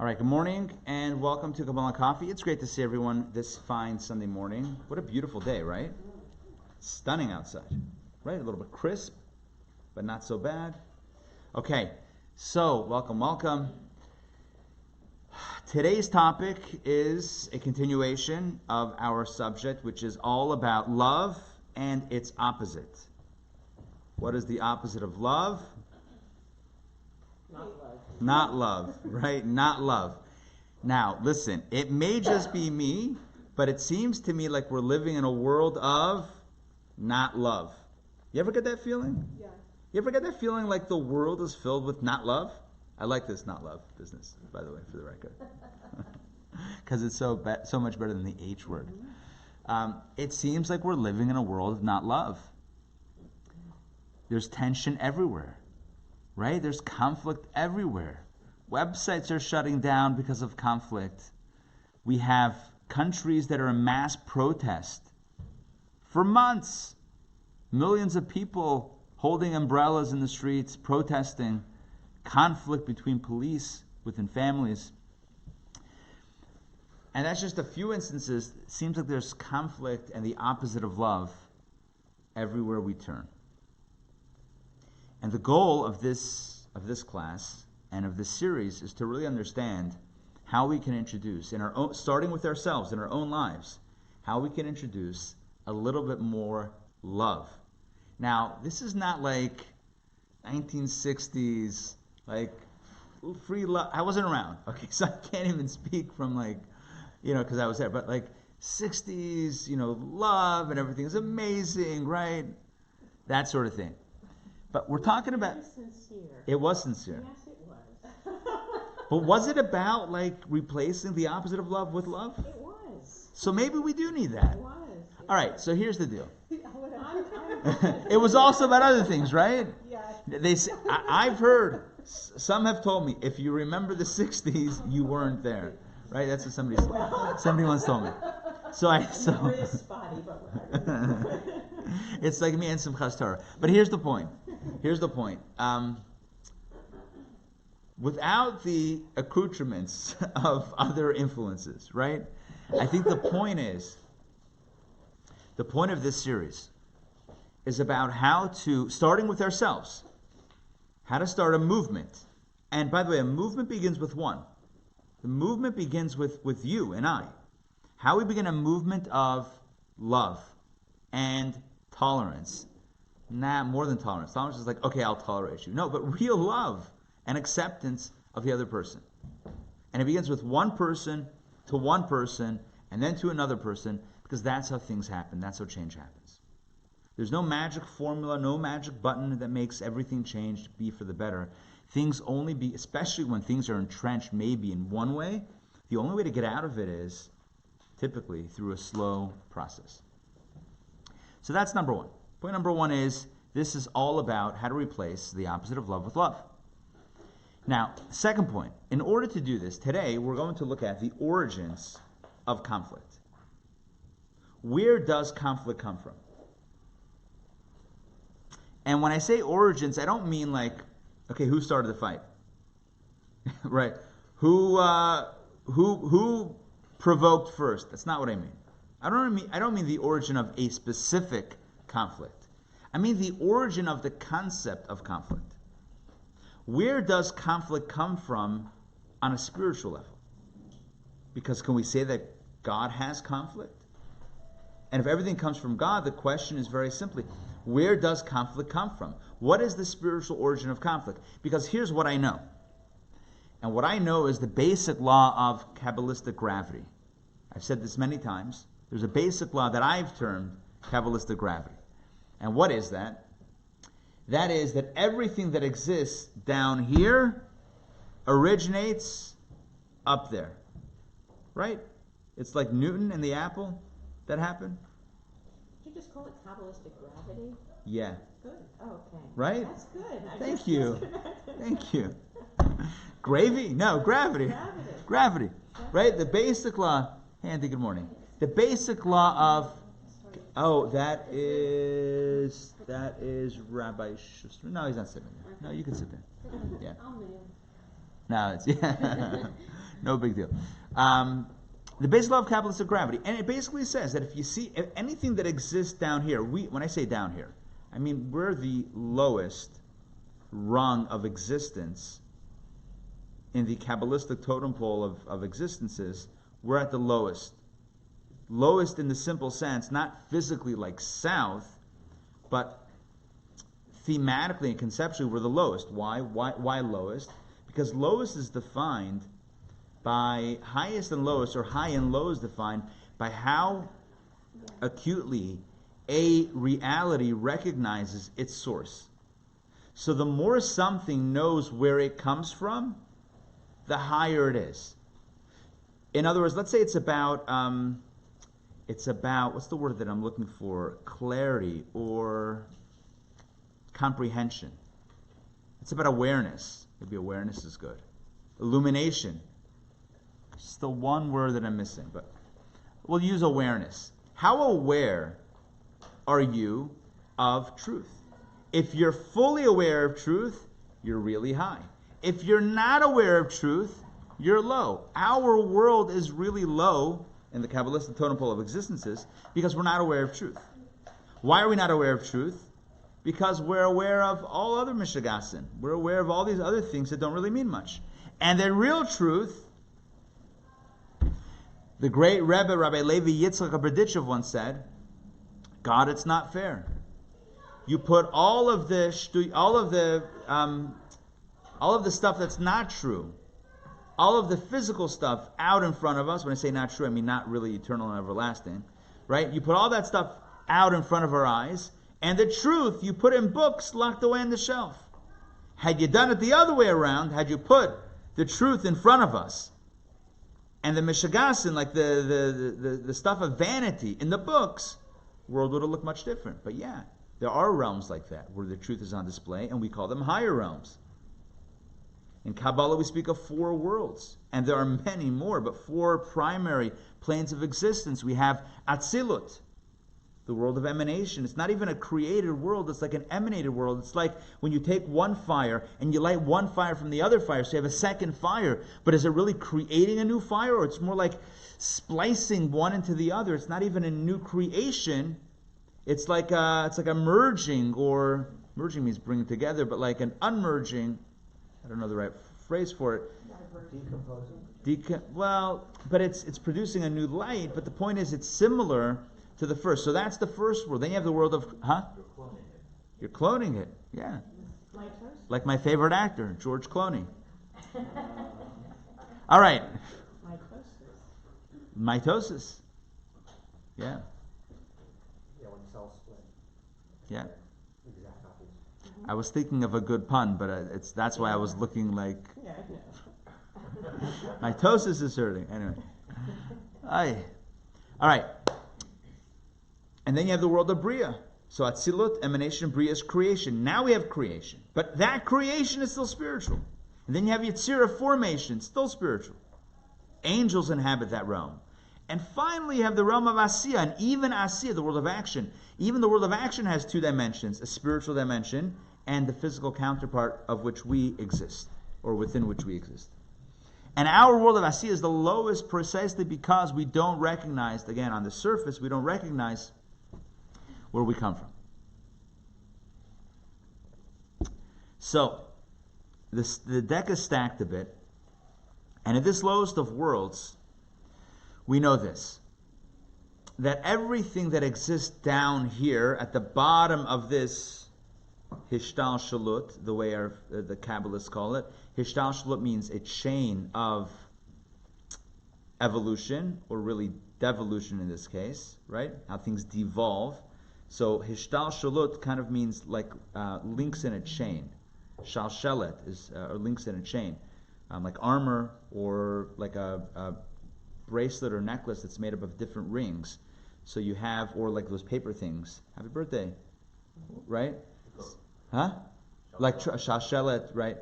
All right, good morning and welcome to Kabbalah Coffee. It's great to see everyone this fine Sunday morning. What a beautiful day, right? Stunning outside, right? A little bit crisp, but not so bad. Okay, so welcome. Today's topic is a continuation of our subject, which is all about love and its opposite. What is the opposite of love? Not love, right? Not love. Now, listen, it may just be me, but it seems to me like we're living in a world of not love. You ever get that feeling? Yeah. You ever get that feeling like the world is filled with not love? I like this not love business, by the way, for the record. Because it's so much better than the H word. It seems like we're living in a world of not love. There's tension everywhere. Right? There's conflict everywhere. Websites are shutting down because of conflict. We have countries that are in mass protest for months. Millions of people holding umbrellas in the streets, protesting, conflict between police, within families. And that's just a few instances. It seems like there's conflict and the opposite of love everywhere we turn. And the goal of this class and of this series is to really understand how we can introduce, in our own, starting with ourselves in our own lives, how we can introduce a little bit more love. Now, this is not like 1960s, like free love. I wasn't around, okay, so I can't even speak from because I was there. But like 60s, love and everything is amazing, right? That sort of thing. But we're talking about... It was sincere. It was sincere. Yes, it was. But was it about replacing the opposite of love with love? It was. So maybe we do need that. It was. All right, so here's the deal. I'm It was also about other things, right? Yeah. They say, I've heard, some have told me, if you remember the 60s, you weren't there. Right? That's what somebody once told me. It is spotty, but whatever. It's like me and Simchas Torah. But here's the point. Without the accoutrements of other influences, right? I think the point of this series is about how to, starting with ourselves, how to start a movement. And by the way, a movement begins with one. The movement begins with you and I. How we begin a movement of love and tolerance. Nah, more than tolerance. Tolerance is like, okay, I'll tolerate you. No, but real love and acceptance of the other person. And it begins with one person to one person and then to another person, because that's how things happen. That's how change happens. There's no magic formula, no magic button that makes everything change to be for the better. Things only be, especially when things are entrenched maybe in one way, the only way to get out of it is typically through a slow process. So that's number one. Point number one is, this is all about how to replace the opposite of love with love. Now, second point, in order to do this, today we're going to look at the origins of conflict. Where does conflict come from? And when I say origins, I don't mean okay, who started the fight? Right? Who provoked first? That's not what I mean. I don't mean the origin of a specific conflict. I mean the origin of the concept of conflict. Where does conflict come from on a spiritual level? Because can we say that God has conflict? And if everything comes from God, the question is very simply, where does conflict come from? What is the spiritual origin of conflict? Because here's what I know. And what I know is the basic law of Kabbalistic gravity. I've said this many times. There's a basic law that I've termed Kabbalistic gravity. And what is that? That is that everything that exists down here originates up there. Right? It's like Newton and the apple that happened. Did you just call it Kabbalistic gravity? Yeah. Good. Oh, okay. Right? That's good. Thank you. Gravy? No, gravity. Gravity. Right? The basic law. Hey, Andy, good morning. The basic law of... Oh, that is Rabbi Schuster. No, he's not sitting there. No, you can sit there. Yeah. I'll move. No, it's... Yeah. No big deal. The basic law of Kabbalistic gravity, and it basically says that if anything that exists down here, when I say down here, I mean we're the lowest rung of existence in the Kabbalistic totem pole of existences. We're at the lowest. Lowest in the simple sense, not physically like south, but thematically and conceptually we're the lowest. Why lowest? Because lowest is defined by highest and lowest, or high and low is defined by how acutely a reality recognizes its source. So the more something knows where it comes from, the higher it is. In other words, let's say it's about what's the word that I'm looking for? Clarity or comprehension. It's about awareness. Maybe awareness is good. Illumination. It's the one word that I'm missing, but we'll use awareness. How aware are you of truth? If you're fully aware of truth, you're really high. If you're not aware of truth, you're low. Our world is really low in the Kabbalistic totem pole of existences because we're not aware of truth. Why are we not aware of truth? Because we're aware of all other mishagasin. We're aware of all these other things that don't really mean much. And the real truth, the great Rabbi Levi Yitzchak Berditchev once said, God, it's not fair. You put all of the stuff that's not true, all of the physical stuff out in front of us. When I say not true, I mean not really eternal and everlasting, right? You put all that stuff out in front of our eyes, and the truth you put in books locked away on the shelf. Had you done it the other way around, had you put the truth in front of us, and the mishagasin, like the stuff of vanity in the books, the world would have looked much different. But yeah, there are realms like that where the truth is on display, and we call them higher realms. In Kabbalah, we speak of 4 worlds, and there are many more, but 4 primary planes of existence. We have Atzilut, the world of emanation. It's not even a created world, it's like an emanated world. It's like when you take one fire and you light one fire from the other fire, so you have a second fire. But is it really creating a new fire, or it's more like splicing one into the other? It's not even a new creation. It's like a merging, or merging means bringing together, but like an unmerging. I don't know the right phrase for it. Decomposing. But it's producing a new light. But the point is, it's similar to the first. So that's the first world. Then you have the world of You're cloning it. Yeah. Like my favorite actor, George Clooney. All right. Mitosis. Yeah. Yeah, when cells split. Yeah. Exact copies. I was thinking of a good pun, but that's why I was looking like mitosis is hurting. Anyway. All right. And then you have the world of Bria. So Atzilut, emanation, Bria is creation. Now we have creation. But that creation is still spiritual. And then you have Yetzirah, formation, still spiritual. Angels inhabit that realm. And finally you have the realm of Asiya, and even Asiya, the world of action. Even the world of action has 2 dimensions, a spiritual dimension and the physical counterpart of which we exist, or within which we exist. And our world of Asiya is the lowest precisely because we don't recognize, again, on the surface, we don't recognize where we come from. So, the deck is stacked a bit, and in this lowest of worlds, we know this, that everything that exists down here at the bottom of this Hishtal Shalut, the way the Kabbalists call it, Hishtal Shalut means a chain of evolution, or really devolution in this case, right? How things devolve. So Hishtal Shalut kind of means like links in a chain. Shalshelet is links in a chain, like armor, or like a bracelet or necklace that's made up of different rings. So you have, or like those paper things. Happy birthday, right? Huh? Like shalshelet, right?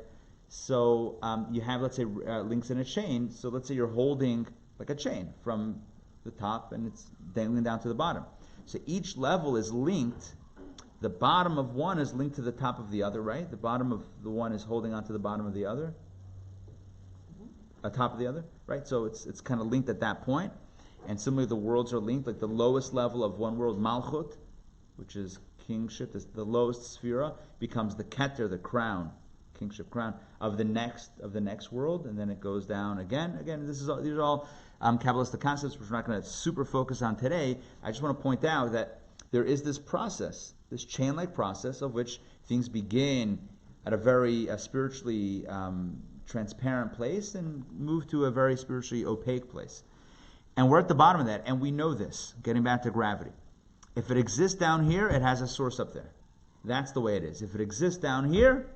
So you have, let's say, links in a chain. So let's say you're holding like a chain from the top and it's dangling down to the bottom. So each level is linked. The bottom of one is linked to the top of the other, right? The bottom of the one is holding onto the bottom of the other. atop of the other, right? So it's kind of linked at that point. And similarly, the worlds are linked, like the lowest level of one world, Malchut, which is kingship, the lowest sphera, becomes the Keter, the crown, kingship crown, of the next world, and then it goes down again. Again, these are all Kabbalistic concepts, which we're not going to super focus on today. I just want to point out that there is this process, this chain-like process of which things begin at a very spiritually transparent place and move to a very spiritually opaque place. And we're at the bottom of that, and we know this, getting back to gravity. If it exists down here, it has a source up there. That's the way it is. If it exists down here,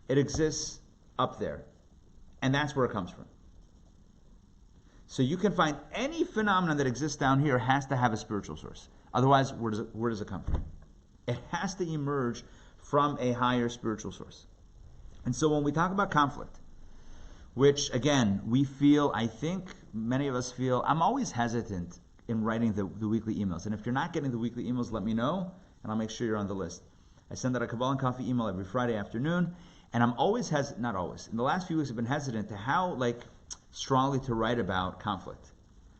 it exists up there. And that's where it comes from. So you can find any phenomenon that exists down here has to have a spiritual source. Otherwise, where does it come from? It has to emerge from a higher spiritual source. And so when we talk about conflict, which again, we feel, I think many of us feel, I'm always hesitant in writing the weekly emails. And if you're not getting the weekly emails, let me know, and I'll make sure you're on the list. I send out a Kabbalah Coffee email every Friday afternoon, and I'm always not always. In the last few weeks, I've been hesitant to how strongly to write about conflict.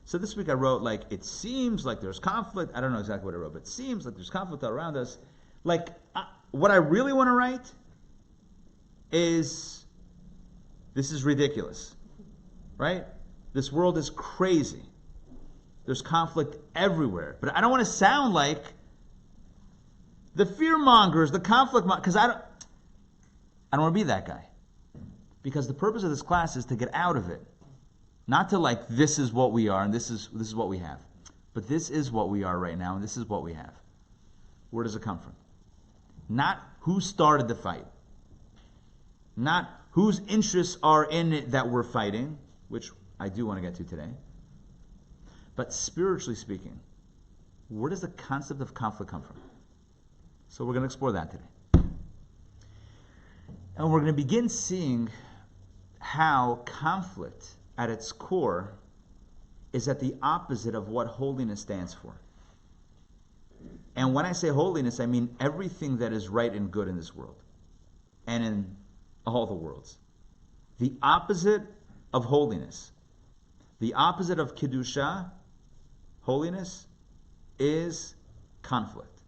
So this week I wrote, it seems like there's conflict. I don't know exactly what I wrote, but it seems like there's conflict all around us. What I really want to write is, this is ridiculous, right? This world is crazy. There's conflict everywhere. But I don't want to sound like the fear mongers, the conflict mongers, because I don't want to be that guy. Because the purpose of this class is to get out of it. Not to this is what we are and this is what we have. But this is what we are right now and this is what we have. Where does it come from? Not who started the fight. Not whose interests are in it that we're fighting, which I do want to get to today. But spiritually speaking, where does the concept of conflict come from? So we're going to explore that today. And we're going to begin seeing how conflict at its core is at the opposite of what holiness stands for. And when I say holiness, I mean everything that is right and good in this world and in all the worlds. The opposite of holiness, the opposite of Kedusha, holiness, is conflict.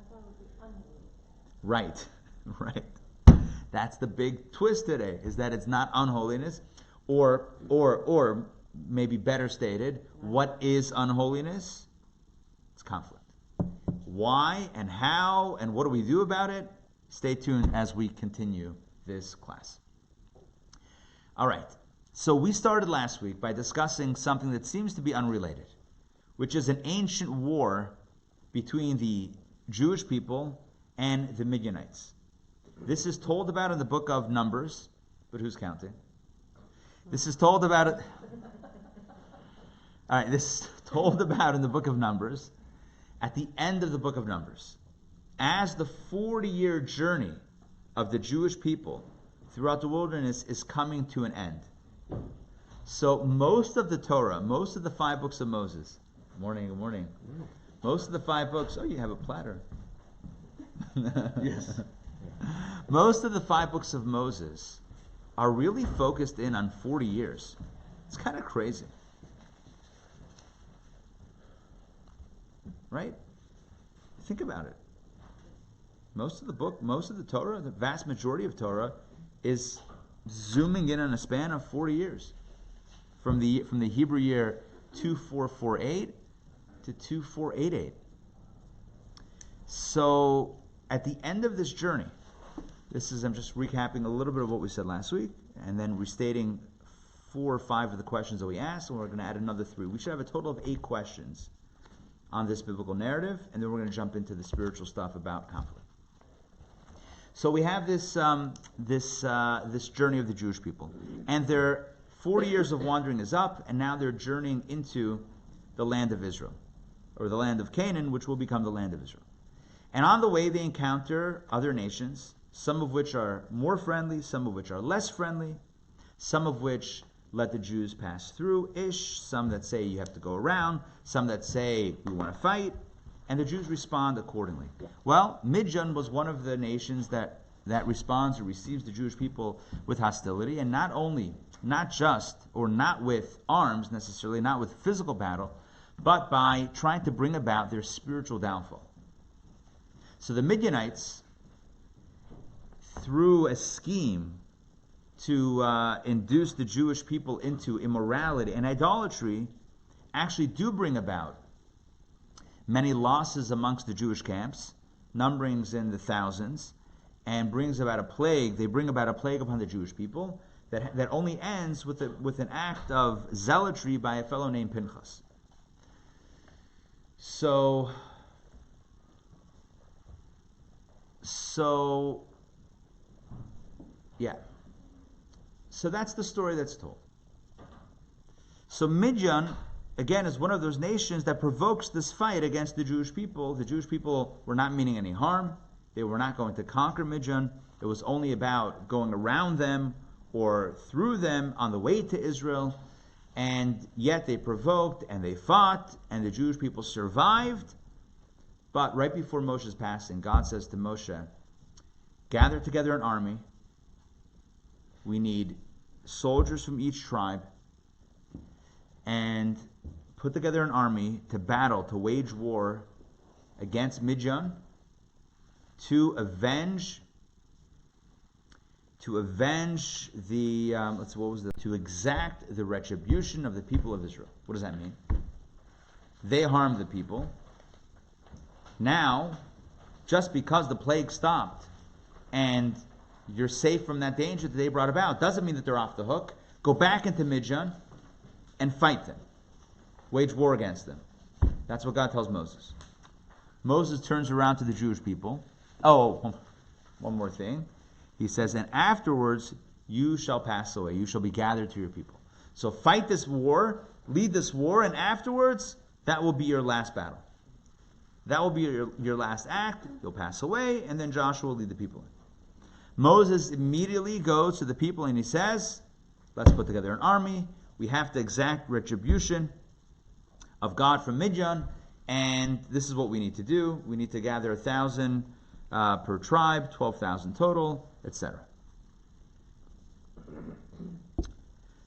I thought it would be unholy. Right, right. That's the big twist today, is that it's not unholiness, or maybe better stated, what is unholiness? It's conflict. Why and how and what do we do about it? Stay tuned as we continue this class. All right. So we started last week by discussing something that seems to be unrelated, which is an ancient war between the Jewish people and the Midianites. This is told about in the book of Numbers, but who's counting? This is told about it. All right, this is told about in the book of Numbers, at the end of the book of Numbers, as the 40-year journey of the Jewish people throughout the wilderness is coming to an end. So most of the Torah, most of the 5 books of Moses, good morning. Most of the 5 books, you have a platter. Yes. Most of the 5 books of Moses are really focused in on 40 years. It's kind of crazy. Right? Think about it. Most of the book, most of the Torah, the vast majority of Torah is zooming in on a span of 40 years. From the Hebrew year 2448 to 2488. So at the end of this journey, I'm just recapping a little bit of what we said last week, and then restating 4 or 5 of the questions that we asked, and we're going to add another 3. We should have a total of 8 questions on this biblical narrative, and then we're going to jump into the spiritual stuff about conflict. So we have this journey of the Jewish people, and their 40 years of wandering is up, and now they're journeying into the land of Israel, or the land of Canaan, which will become the land of Israel. And on the way, they encounter other nations, some of which are more friendly, some of which are less friendly, some of which let the Jews pass through-ish, some that say you have to go around, some that say we want to fight, and the Jews respond accordingly. Well, Midian was one of the nations that responds or receives the Jewish people with hostility, and not only not with arms necessarily, not with physical battle, but by trying to bring about their spiritual downfall. So the Midianites, through a scheme to induce the Jewish people into immorality and idolatry, actually do bring about many losses amongst the Jewish camps, numberings in the thousands, and brings about a plague. They bring about a plague upon the Jewish people that only ends with an act of zealotry by a fellow named Pinchas. So that's the story that's told. So Midian, again, is one of those nations that provokes this fight against the Jewish people. The Jewish people were not meaning any harm. They were not going to conquer Midian. It was only about going around them or through them on the way to Israel. And yet they provoked and they fought, and the Jewish people survived. But right before Moshe's passing, God says to Moshe, gather together an army. We need soldiers from each tribe, and put together an army to battle, to wage war against Midian, to avenge to exact the retribution of the people of Israel. What does that mean? They harmed the people. Now, just because the plague stopped and you're safe from that danger that they brought about, doesn't mean that they're off the hook. Go back into Midian and fight them. Wage war against them. That's what God tells Moses. Moses turns around to the Jewish people. Oh, one more thing. He says, and afterwards you shall pass away. You shall be gathered to your people. So fight this war, lead this war, and afterwards, that will be your last battle. That will be your last act. You'll pass away, and then Joshua will lead the people in. Moses immediately goes to the people and he says, let's put together an army. We have to exact retribution of God from Midian, and this is what we need to do. We need to gather 1,000 per tribe, 12,000 total, etc.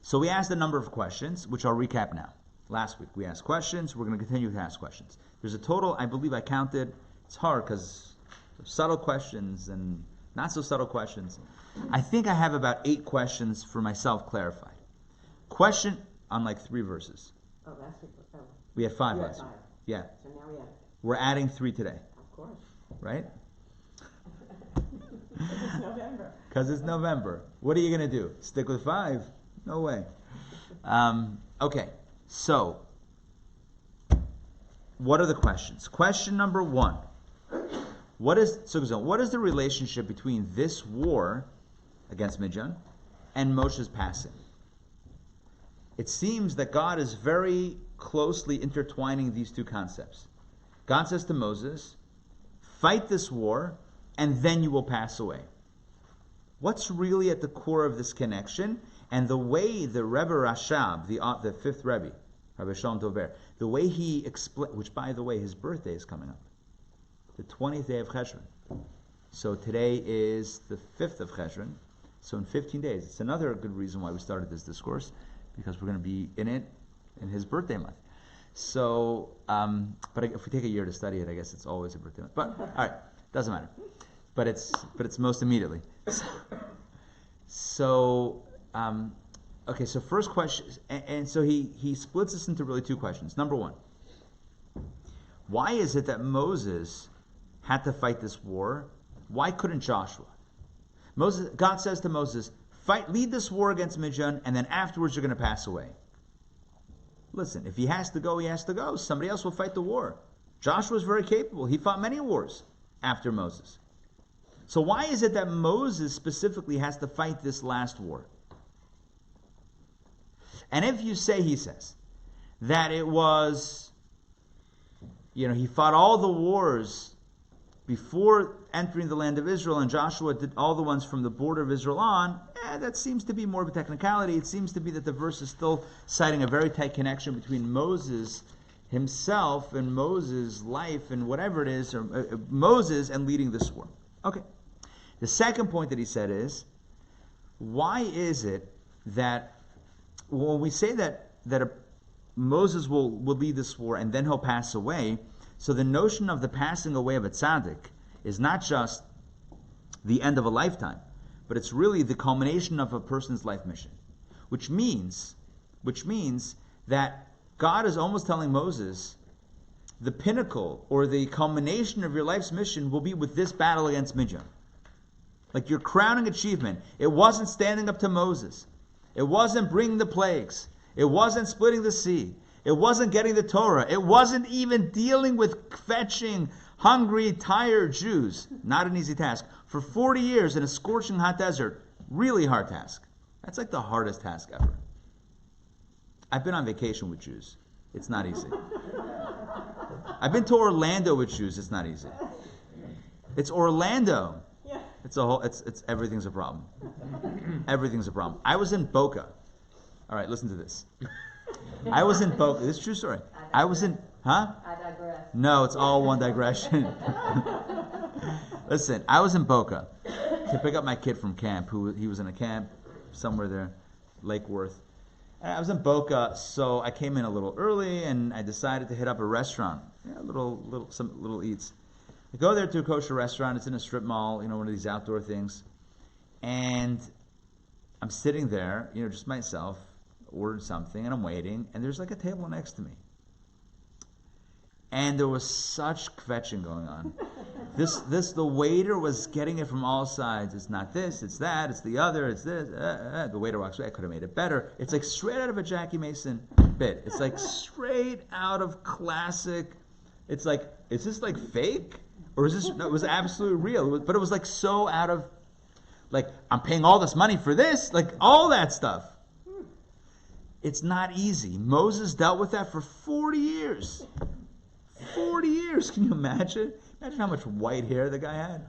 So we asked a number of questions, which I'll recap now. Last week we asked questions. We're going to continue to ask questions. There's a total, I believe I counted. It's hard because subtle questions and not so subtle questions. I think I have about 8 questions for myself clarified. Question on like 3 verses. Oh, last week. Oh. We had 5 You had last week. 5. Yeah. So now we have. We're adding 3 today. Of course. Right? It's November. Because it's November. What are you going to do? Stick with 5? No way. Okay. So, what are the questions? Question number 1. What is the relationship between this war against Midian and Moshe's passing? It seems that God is very closely intertwining these 2 concepts. God says to Moses, fight this war, and then you will pass away. What's really at the core of this connection? And the way the Rebbe Rashab, the 5th Rebbe, Rabbi Shalom Dover, the way he explained, which by the way, his birthday is coming up, the 20th day of Cheshvan. So today is the 5th of Cheshvan. So in 15 days, it's another good reason why we started this discourse, because we're going to be in it in his birthday month. So, but if we take a year to study it, I guess it's always a birthday month. But all right, doesn't matter. But it's most immediately. So okay. So first question, and so he splits this into really 2 questions. Number 1, why is it that Moses had to fight this war? Why couldn't Joshua? God says to Moses, lead this war against Midian, and then afterwards you're going to pass away. Listen, if he has to go, he has to go. Somebody else will fight the war. Joshua was very capable. He fought many wars after Moses. So why is it that Moses specifically has to fight this last war? And if you say, he says, that it was, he fought all the wars before entering the land of Israel, and Joshua did all the ones from the border of Israel on, that seems to be more of a technicality. It seems to be that the verse is still citing a very tight connection between Moses himself and Moses' life and whatever it is, or Moses and leading this war. Okay. The second point that he said is, why is it that when we say that Moses will lead this war and then he'll pass away, so the notion of the passing away of a tzaddik is not just the end of a lifetime, but it's really the culmination of a person's life mission, which means that God is almost telling Moses, the pinnacle or the culmination of your life's mission will be with this battle against Midian. Like your crowning achievement. It wasn't standing up to Moses. It wasn't bringing the plagues. It wasn't splitting the sea. It wasn't getting the Torah. It wasn't even dealing with fetching hungry, tired Jews. Not an easy task. For 40 years in a scorching hot desert. Really hard task. That's like the hardest task ever. I've been on vacation with Jews. It's not easy. I've been to Orlando with Jews. It's not easy. It's Orlando. Yeah. It's everything's a problem. Everything's a problem. I was in Boca. All right, listen to this. I was in Boca. This is a true story. I digress. No, it's all one digression. Listen, I was in Boca to pick up my kid from camp. He was in a camp somewhere there, Lake Worth. And I was in Boca, so I came in a little early, and I decided to hit up a restaurant. Some little eats. I go there to a kosher restaurant. It's in a strip mall, one of these outdoor things. And I'm sitting there, just myself, ordered something, and I'm waiting, and there's like a table next to me. And there was such kvetching going on. The waiter was getting it from all sides. It's not this, it's that, it's the other, it's this. The waiter walks away. I could have made it better. It's like straight out of a Jackie Mason bit. It's like straight out of classic. It's like, is this like fake? Or is this, no, it was absolutely real. But it was like so out of, like, I'm paying all this money for this, like all that stuff. It's not easy. Moses dealt with that for 40 years. 40 years, can you imagine? Imagine how much white hair the guy had.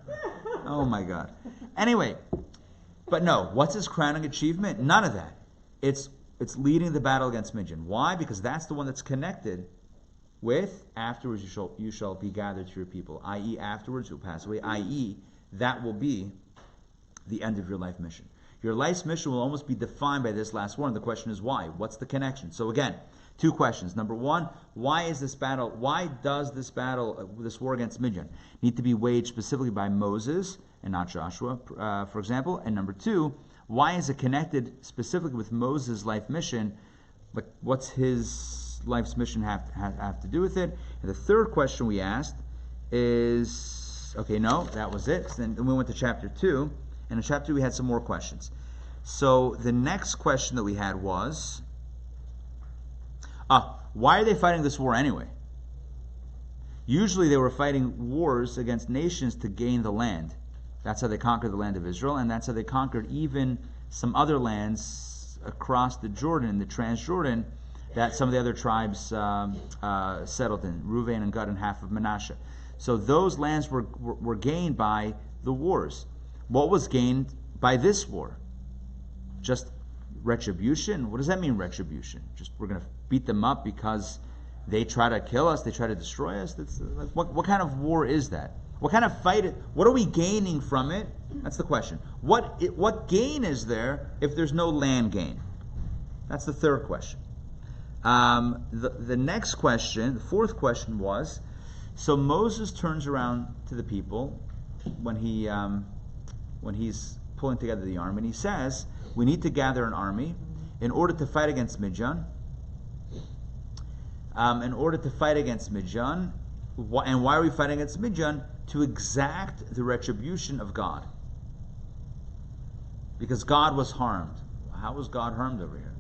Oh my God. Anyway, but no, what's his crowning achievement? None of that. It's leading the battle against Midian. Why? Because that's the one that's connected with afterwards you shall be gathered to your people, i.e. afterwards you'll pass away, i.e. that will be the end of your life mission. Your life's mission will almost be defined by this last one. The question is why? What's the connection? So again, two questions. Number one, why does this war against Midian need to be waged specifically by Moses and not Joshua, for example? And number two, why is it connected specifically with Moses' life mission? Like, what's his life's mission have to do with it? And the third question we asked is, okay, no, that was it. So then we went to chapter 2, and in chapter 2 we had some more questions. So the next question that we had was, why are they fighting this war anyway? Usually they were fighting wars against nations to gain the land. That's how they conquered the land of Israel, and that's how they conquered even some other lands across the Jordan, the Transjordan, that some of the other tribes settled in, Reuven and Gad and half of Manasseh. So those lands were gained by the wars. What was gained by this war? Just retribution? What does that mean, retribution? Just we're going to beat them up because they try to kill us, they try to destroy us? That's, what kind of war is that? What kind of fight? What are we gaining from it? That's the question. What gain is there if there's no land gain? That's the third question. The next question, the fourth question was, so Moses turns around to the people when he's pulling together the army, and he says, we need to gather an army in order to fight against Midian. And why are we fighting against Midian? To exact the retribution of God. Because God was harmed. How was God harmed over here?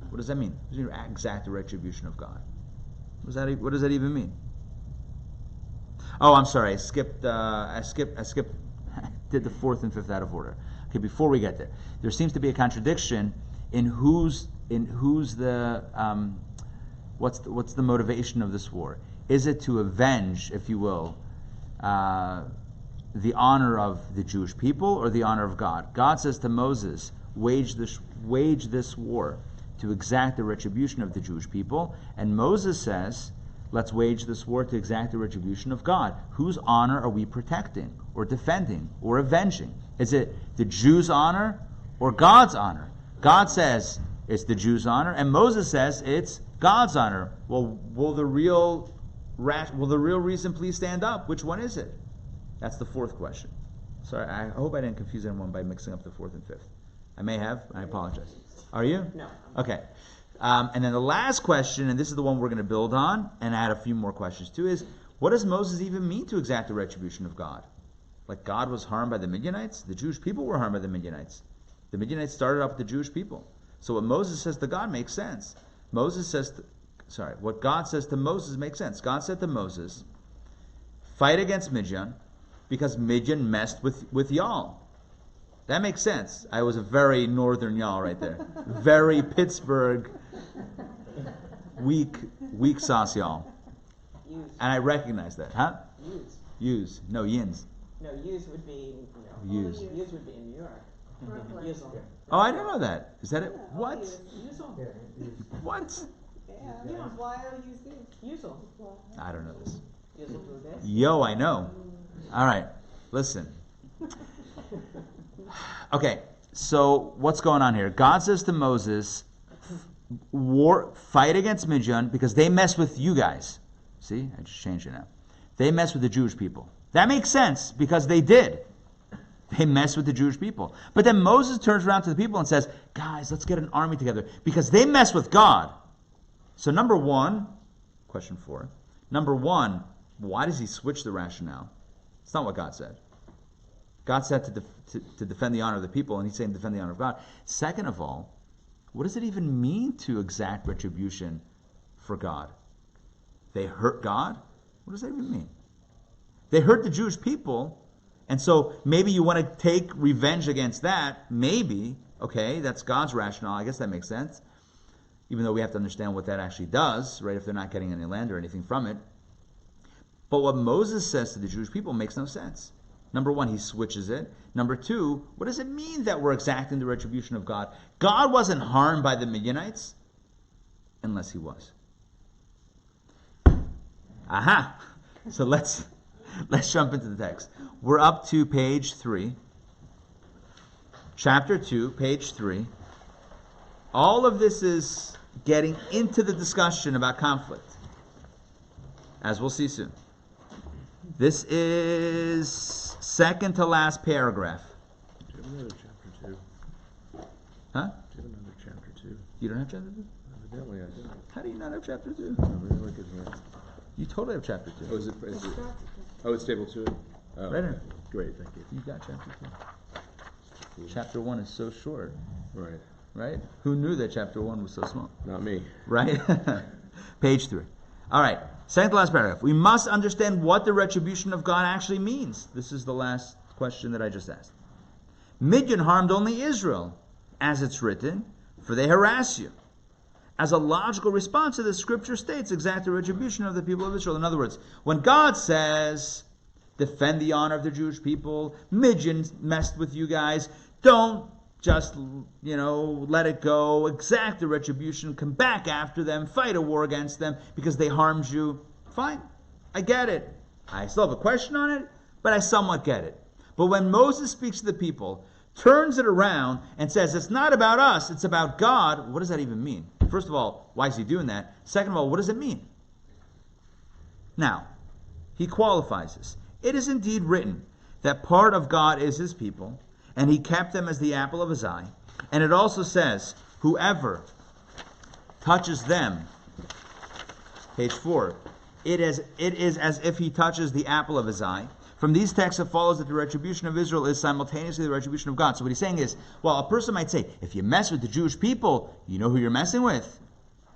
What does that mean? What does it mean, exact the retribution of God? What does that even mean? Oh, I'm sorry. I skipped. Did the fourth and fifth out of order. Okay, before we get there, there seems to be a contradiction in who's the what's the motivation of this war? Is it to avenge, if you will, the honor of the Jewish people or the honor of God? God says to Moses, wage this war to exact the retribution of the Jewish people, and Moses says, let's wage this war to exact the retribution of God. Whose honor are we protecting or defending or avenging? Is it the Jews' honor or God's honor? God says, It's the Jews' honor. And Moses says it's God's honor. Well, will the real reason please stand up? Which one is it? That's the fourth question. Sorry, I hope I didn't confuse anyone by mixing up the fourth and fifth. I may have. I apologize. Are you? No. Okay. And then the last question, and this is the one we're going to build on and add a few more questions to, is what does Moses even mean to exact the retribution of God? Like God was harmed by the Midianites? The Jewish people were harmed by the Midianites. The Midianites started off with the Jewish people. So what Moses says to God makes sense. What God says to Moses makes sense. God said to Moses, fight against Midian because Midian messed with y'all. That makes sense. I was a very northern y'all right there. Very Pittsburgh, weak sauce y'all. Use. And I recognize that. Huh? Use. No, yins. No, use would be, Use. Use would be in New York. Use. Oh, I didn't know that. Is that it? What? Use. What? Yeah. Use. I don't know this. Use will do this. Yo, I know. All right. Listen. Okay, so what's going on here? God says to Moses, fight against Midian because they mess with you guys. See, I just changed it now. They mess with the Jewish people. That makes sense because they did. They mess with the Jewish people. But then Moses turns around to the people and says, guys, let's get an army together because they mess with God. So number one, question 4. Number one, why does he switch the rationale? It's not what God said. God said to defend the honor of the people, and he's saying defend the honor of God. Second of all, what does it even mean to exact retribution for God? They hurt God? What does that even mean? They hurt the Jewish people, and so maybe you want to take revenge against that. Maybe. Okay, that's God's rationale. I guess that makes sense. Even though we have to understand what that actually does, right, if they're not getting any land or anything from it. But what Moses says to the Jewish people makes no sense. Number one, he switches it. Number two, what does it mean that we're exacting the retribution of God? God wasn't harmed by the Midianites, unless he was. Aha! So let's jump into the text. We're up to page 3. Chapter 2, page 3. All of this is getting into the discussion about conflict, as we'll see soon. This is second to last paragraph. Do you have another chapter 2? Huh? Do you have another chapter 2? You don't have chapter 2? Evidently I do. How do you not have chapter 2? Let me look at here. You totally have chapter 2. Oh, is it? It's table 2? Oh, Right okay. here. Great, thank you. You got chapter 2. Chapter 1 is so short, Right. right? Who knew that chapter 1 was so small? Not me. Right? Page 3. All right. Second to last paragraph. We must understand what the retribution of God actually means. This is the last question that I just asked. Midian harmed only Israel, as it's written, for they harass you. As a logical response to this, Scripture states exact the retribution of the people of Israel. In other words, when God says, defend the honor of the Jewish people, Midian messed with you guys, don't just, let it go, exact the retribution, come back after them, fight a war against them because they harmed you. Fine, I get it. I still have a question on it, but I somewhat get it. But when Moses speaks to the people, turns it around and says, it's not about us, it's about God, what does that even mean? First of all, why is he doing that? Second of all, what does it mean? Now, he qualifies this. It is indeed written that part of God is his people, and he kept them as the apple of his eye. And it also says, whoever touches them, page 4, it is as if he touches the apple of his eye. From these texts it follows that the retribution of Israel is simultaneously the retribution of God. So what he's saying is, well, a person might say, if you mess with the Jewish people, you know who you're messing with?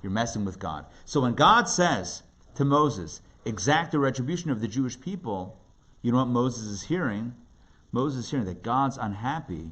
You're messing with God. So when God says to Moses, exact the retribution of the Jewish people, you know what Moses is hearing? Moses is hearing that God's unhappy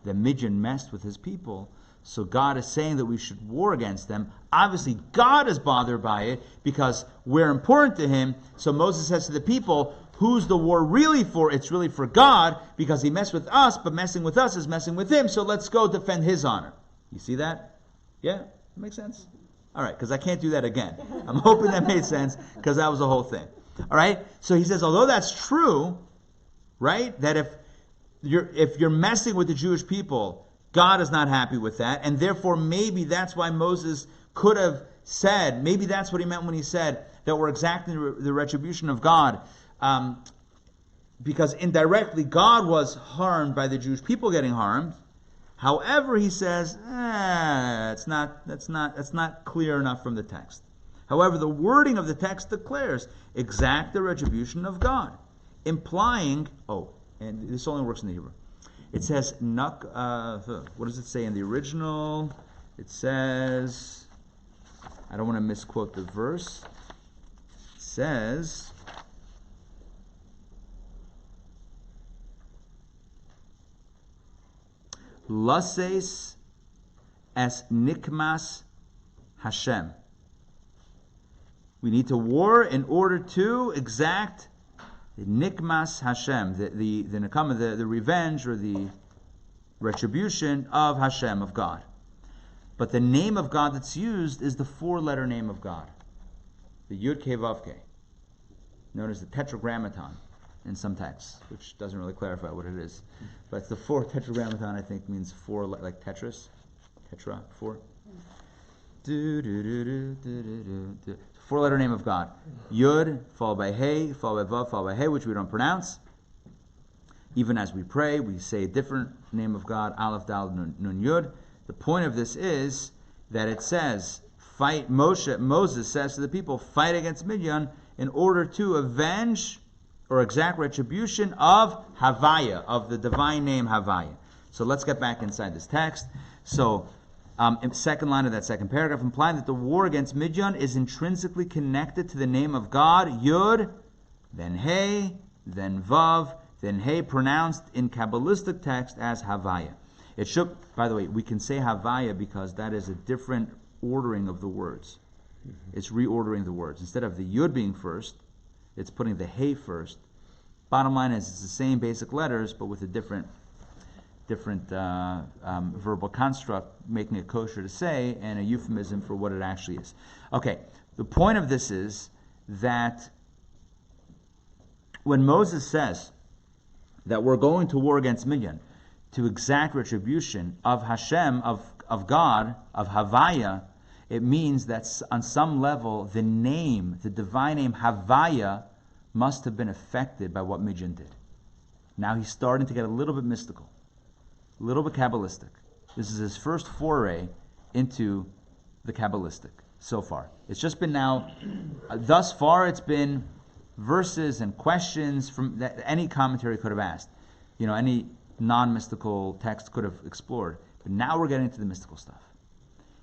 that Midian messed with his people. So God is saying that we should war against them. Obviously, God is bothered by it because we're important to him. So Moses says to the people, who's the war really for? It's really for God because he messed with us, but messing with us is messing with him. So let's go defend his honor. You see that? Yeah? That makes sense? All right, because I can't do that again. I'm hoping that made sense because that was the whole thing. All right? So he says, although that's true, right, that if you're messing with the Jewish people, God is not happy with that, and therefore maybe that's why Moses could have said, maybe that's what he meant when he said that we're exacting the retribution of God, because indirectly God was harmed by the Jewish people getting harmed. However, he says, that's not clear enough from the text. However, the wording of the text declares, exact the retribution of God, implying, and this only works in the Hebrew. It says, what does it say in the original? It says, I don't want to misquote the verse. It says, Lases es nikmas Hashem. We need to war in order to exact the nikmas Hashem, the nekama, the revenge or the retribution of Hashem, of God. But the name of God that's used is the four-letter name of God, the Yud Kei Vav Kei, known as the Tetragrammaton in some texts, which doesn't really clarify what it is. But it's the four Tetragrammaton, I think, means four, like Tetris, Tetra, four. Four-letter name of God. Yud, followed by Hey, followed by Vav, followed by Hey, which we don't pronounce. Even as we pray, we say a different name of God, Aleph, Dal, Nun, Yud. The point of this is that it says, Moses says to the people, fight against Midian in order to avenge or exact retribution of Havaya, of the divine name Havaya. So let's get back inside this text. So, in the second line of that second paragraph, implying that the war against Midian is intrinsically connected to the name of God, Yud, then Hey, then Vav, then Hey, pronounced in Kabbalistic text as Havaya. It should, by the way, we can say Havaya because that is a different ordering of the words. It's reordering the words. Instead of the Yud being first, it's putting the Hey first. Bottom line is it's the same basic letters, but with a different verbal construct, making it kosher to say, and a euphemism for what it actually is. Okay, the point of this is that when Moses says that we're going to war against Midian to exact retribution of Hashem, of God, of Havaya, it means that on some level the name, the divine name Havaya, must have been affected by what Midian did. Now he's starting to get a little bit mystical, a little bit Kabbalistic. This is his first foray into the Kabbalistic so far. It's just been now, thus far it's been verses and questions from that any commentary could have asked. Any non-mystical text could have explored. But now we're getting into the mystical stuff.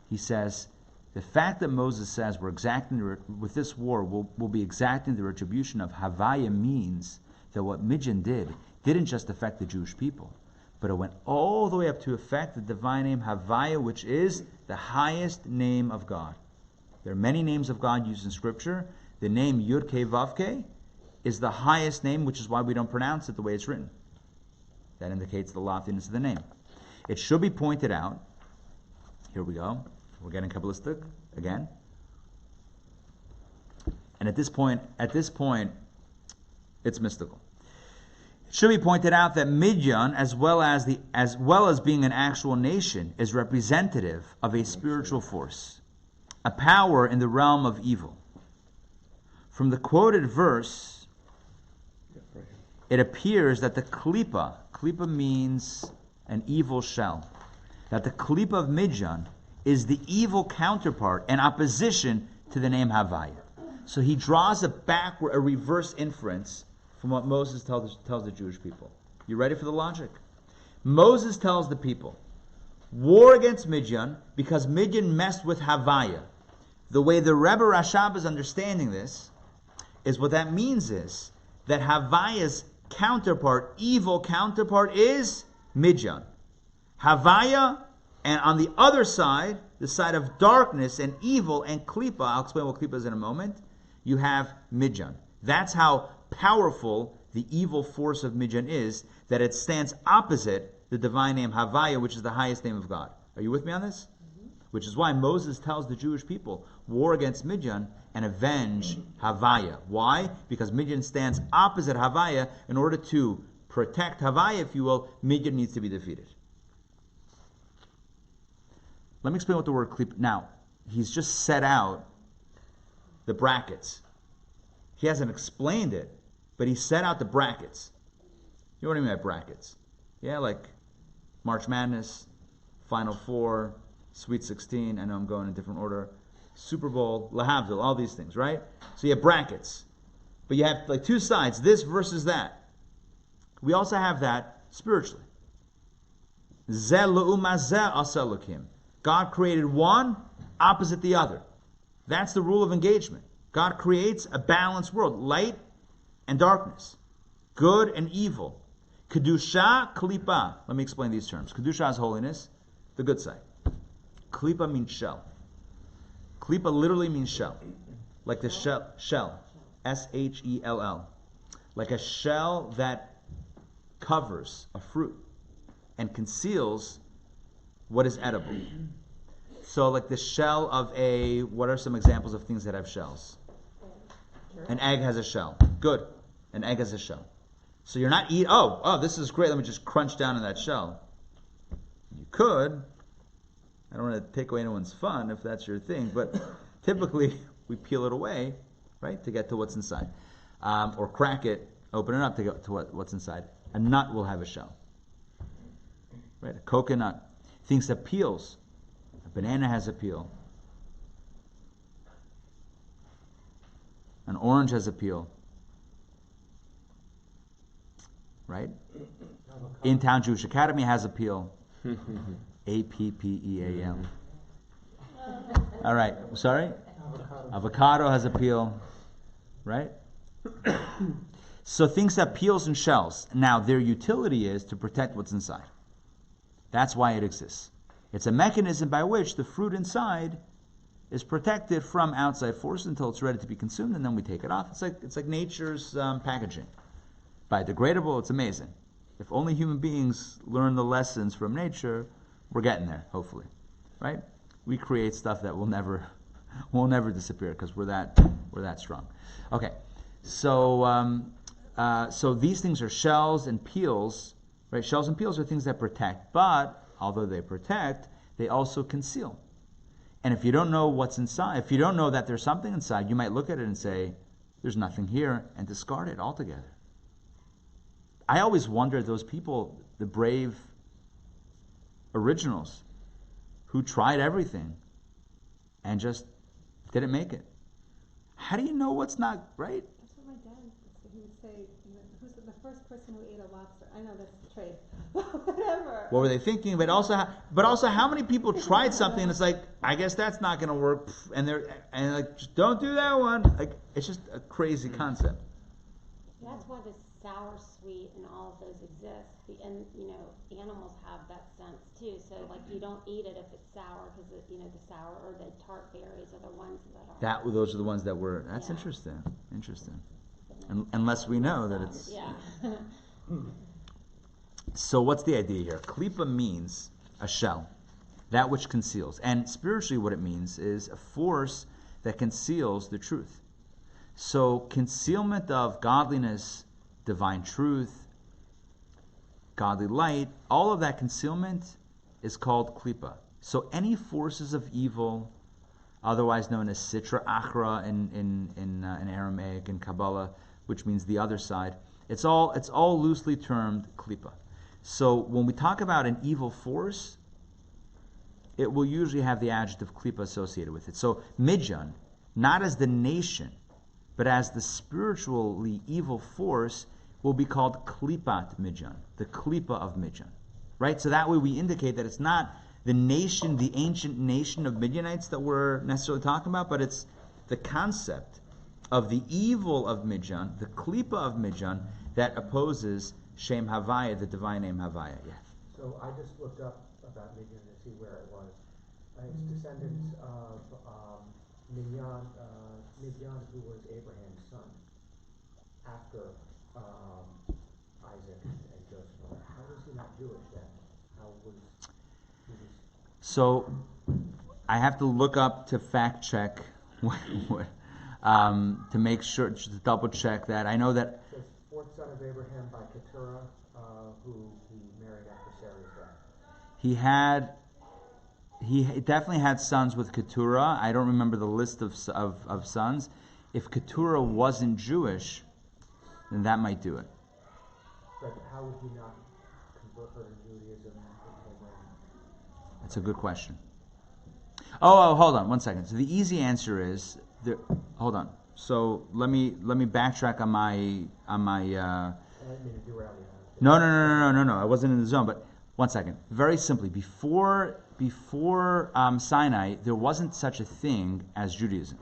He says, the fact that Moses says we're exacting, with this war, we'll be exacting the retribution of Havaya means that what Midian didn't just affect the Jewish people, but it went all the way up to affect the divine name Havaya, which is the highest name of God. There are many names of God used in Scripture. The name Yud Kei Vav Kei is the highest name, which is why we don't pronounce it the way it's written. That indicates the loftiness of the name. It should be pointed out, here we go, we're getting Kabbalistic again. And at this point, it's mystical. It should be pointed out that Midian, as well as being an actual nation, is representative of a spiritual force, a power in the realm of evil. From the quoted verse, it appears that the klipa means an evil shell, that the klipa of Midian is the evil counterpart and opposition to the name Havaya. So he draws a reverse inference from what Moses tells the Jewish people. You ready for the logic? Moses tells the people, war against Midian because Midian messed with Havaya. The way the Rebbe Rashab is understanding this is what that means is that Havaya's evil counterpart is Midian. Havaya, and on the other side, the side of darkness and evil and klipa, I'll explain what klipa is in a moment, you have Midian. That's how powerful the evil force of Midian is, that it stands opposite the divine name Havaya, which is the highest name of God. Are you with me on this? Mm-hmm. Which is why Moses tells the Jewish people, war against Midian and avenge Havaya. Why? Because Midian stands opposite Havaya. In order to protect Havaya, if you will, Midian needs to be defeated. Let me explain what the word klipa. Now, he's just set out the brackets. He hasn't explained it, but he set out the brackets. You know what I mean by brackets? Yeah, like March Madness, Final Four, Sweet 16. I know I'm going in different order. Super Bowl, Lahavdil, all these things, right? So you have brackets. But you have like two sides, this versus that. We also have that spiritually. God created one opposite the other. That's the rule of engagement. God creates a balanced world, light and darkness, good and evil. Kedusha, klipa. Let me explain these terms. Kedusha is holiness, the good side. Klipa means shell. Klipa literally means shell. Like the shell. S-H-E-L-L. Like a shell that covers a fruit and conceals what is edible. So like the shell of what are some examples of things that have shells? An egg has a shell. Good. An egg has a shell. So you're not this is great, let me just crunch down in that shell. You could. I don't want to take away anyone's fun if that's your thing, but typically we peel it away, right, to get to what's inside. Or crack it, open it up to get to what's inside. A nut will have a shell. Right? A coconut. Things that peels. A banana has a peel. An orange has a peel. Right? Intown Jewish Academy has a peel. A-P-P-E-A-L. All right. Sorry? Avocado has a peel. Right? So things that peels and shells. Now, their utility is to protect what's inside. That's why it exists. It's a mechanism by which the fruit inside is protected from outside forces until it's ready to be consumed, and then we take it off. It's like nature's packaging. Biodegradable, it's amazing. If only human beings learn the lessons from nature, we're getting there, hopefully. Right? We create stuff that will never disappear because we're that strong. Okay. So these things are shells and peels, right? Shells and peels are things that protect, but although they protect, they also conceal. And if you don't know what's inside, if you don't know that there's something inside, you might look at it and say, there's nothing here, and discard it altogether. I always wonder, those people, the brave originals, who tried everything and just didn't make it. How do you know what's not right? That's what my dad used to say. He would say, who's the first person who ate a lobster? I know that's the trade. Whatever. What were they thinking? But also, how many people tried something and it's like, I guess that's not going to work, and they're like, just don't do that one. Like, it's just a crazy concept. That's why the sour, sweet, and all of those exist. And animals have that sense too. So like, you don't eat it if it's sour because the sour or the tart berries are the ones that are. Those are the ones that were. That's interesting. Unless we know that it's. Yeah. So what's the idea here? Klipa means a shell, that which conceals. And spiritually what it means is a force that conceals the truth. So concealment of godliness, divine truth, godly light, all of that concealment is called klipa. So any forces of evil, otherwise known as sitra achra in Aramaic and Kabbalah, which means the other side, it's all loosely termed klipa. So when we talk about an evil force, it will usually have the adjective klipa associated with it. So Midjan, not as the nation, but as the spiritually evil force, will be called klipat Midjan, the klipa of Midjan. Right? So that way we indicate that it's not the nation, the ancient nation of Midianites that we're necessarily talking about, but it's the concept of the evil of Midjan, the klipa of Midjan, that opposes Shem Havaya, the divine name Havaya. Yeah. So I just looked up about Midian to see where it was. It's descendants of Midian, who was Abraham's son after Isaac and Joseph. How was he not Jewish then? How was he? So I have to look up to fact check to make sure, to double check that. I know that. It says fourth son of Abraham by Keturah, who he married after Sarah's death. he definitely had sons with Keturah. I don't remember the list of sons. If Keturah wasn't Jewish, then that might do it. But how would he not convert her to Judaism? That's a good question. Oh, hold on 1 second. So the easy answer is hold on. So let me backtrack on my. I didn't mean to derail you. No. I wasn't in the zone. But 1 second. Very simply, before Sinai, there wasn't such a thing as Judaism.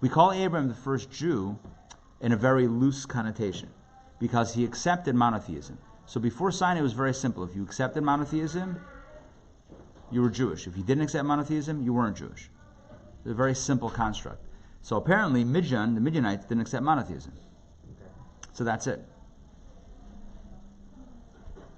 We call Abraham the first Jew in a very loose connotation because he accepted monotheism. So before Sinai, it was very simple. If you accepted monotheism, you were Jewish. If you didn't accept monotheism, you weren't Jewish. It's a very simple construct. So apparently, the Midianites didn't accept monotheism. Okay. So that's it.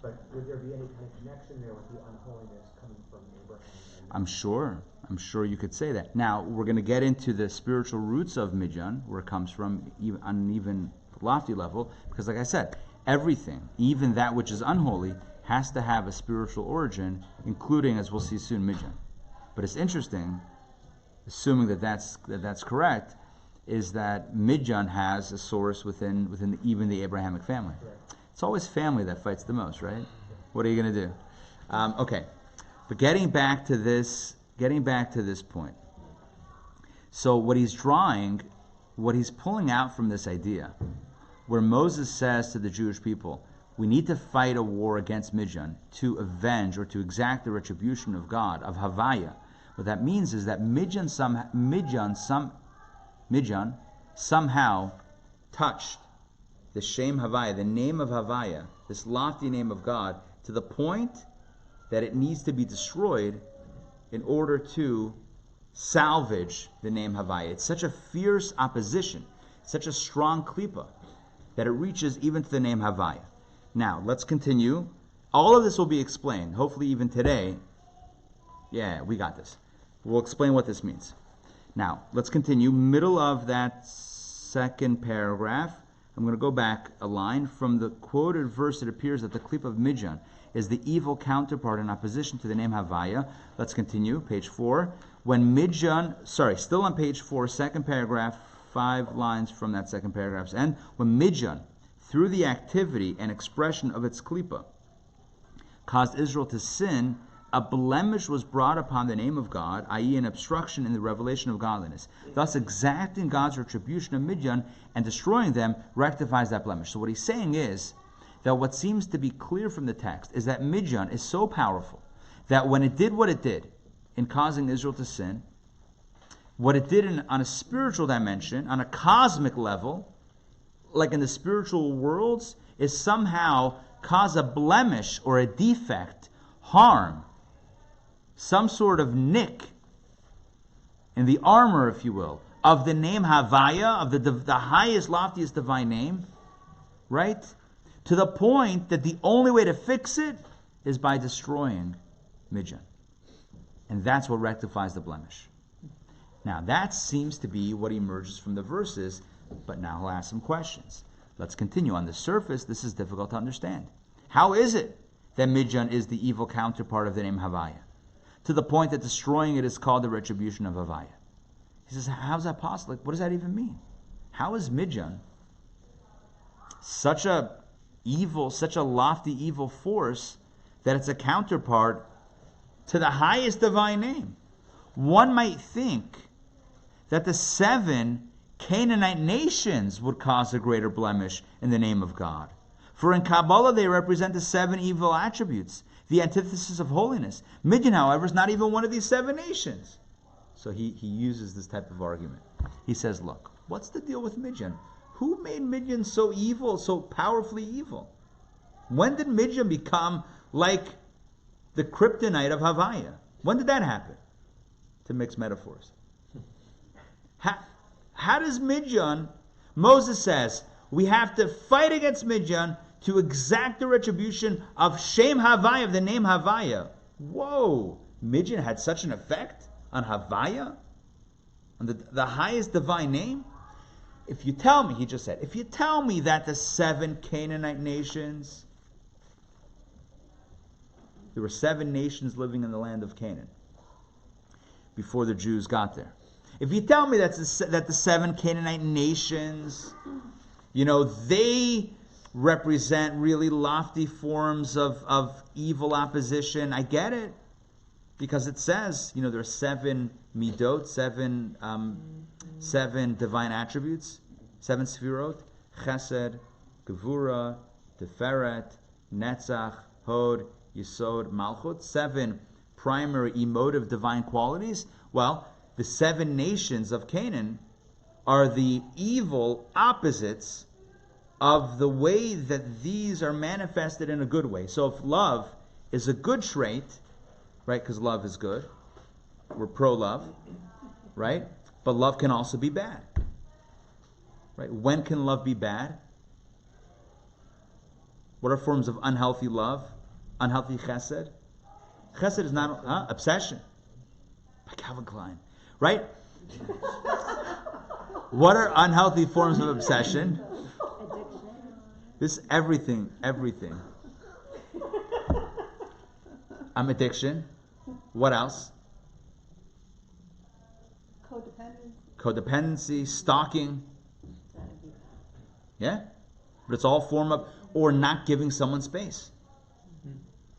But would there be any kind of connection there with the unholiness coming from Abraham? I'm sure you could say that. Now, we're going to get into the spiritual roots of Midian, where it comes from on an even lofty level, because like I said, everything, even that which is unholy, has to have a spiritual origin, including, as we'll see soon, Midian. But it's interesting, assuming that's correct, is that Midian has a source within even the Abrahamic family. Right. It's always family that fights the most, right? What are you going to do? Okay, but getting back to this point. So what he's pulling out from this idea, where Moses says to the Jewish people, we need to fight a war against Midian to avenge or to exact the retribution of God, of Havaya. What that means is that Midian somehow touched the Shem Havaya, the name of Havaya, this lofty name of God, to the point that it needs to be destroyed in order to salvage the name Havaya. It's such a fierce opposition, such a strong klipa, that it reaches even to the name Havaya. Now, let's continue. All of this will be explained, hopefully even today. Yeah, we got this. We'll explain what this means. Now, let's continue. Middle of that second paragraph, I'm going to go back a line. From the quoted verse, it appears that the klipa of Midian is the evil counterpart in opposition to the name Havaya. Let's continue, page 4. When Midian, still on page 4, second paragraph, 5 lines from that second paragraph's end. When Midian, through the activity and expression of its klipa, caused Israel to sin, a blemish was brought upon the name of God, i.e. an obstruction in the revelation of godliness. Thus, exacting God's retribution of Midian and destroying them rectifies that blemish. So what he's saying is that what seems to be clear from the text is that Midian is so powerful that when it did what it did in causing Israel to sin, what it did on a spiritual dimension, on a cosmic level, like in the spiritual worlds, is somehow cause a blemish or a defect, harm, some sort of nick in the armor, if you will, of the name Havaya, of the highest, loftiest divine name, right? To the point that the only way to fix it is by destroying Midian. And that's what rectifies the blemish. Now, that seems to be what emerges from the verses, but now he'll ask some questions. Let's continue. On the surface, this is difficult to understand. How is it that Midian is the evil counterpart of the name Havaya, to the point that destroying it is called the retribution of Havaya? He says, how's that possible? What does that even mean? How is Midian such a lofty evil force that it's a counterpart to the highest divine name? One might think that the 7 Canaanite nations would cause a greater blemish in the name of God. For in Kabbalah they represent the 7 evil attributes, the antithesis of holiness. Midian, however, is not even one of these 7 nations. So he uses this type of argument. He says, look, what's the deal with Midian? Who made Midian so evil, so powerfully evil? When did Midian become like the kryptonite of Havaya? When did that happen? To mix metaphors. How does Midian, Moses says, we have to fight against Midian to exact the retribution of Shem Havaya, of the name Havaya. Whoa! Midian had such an effect on Havaya? On the highest divine name? If you tell me, he just said, if you tell me that the 7 Canaanite nations, there were 7 nations living in the land of Canaan. before the Jews got there. If you tell me that the 7 Canaanite nations, they represent really lofty forms of evil opposition, I get it. Because it says, there are 7 midot, 7 divine attributes, 7 sfirot, chesed, gevura, tiferet, netzach, hod, yesod, malchut, 7 primary emotive divine qualities. Well, the 7 nations of Canaan are the evil opposites of the way that these are manifested in a good way. So if love is a good trait, right, because love is good, we're pro-love, right? But love can also be bad, right? When can love be bad? What are forms of unhealthy love? Unhealthy chesed? Chesed is not obsession. By Calvin Klein, right? What are unhealthy forms of obsession? This everything. Addiction. What else? Codependency, stalking. Yeah? But it's all form of, or not giving someone space.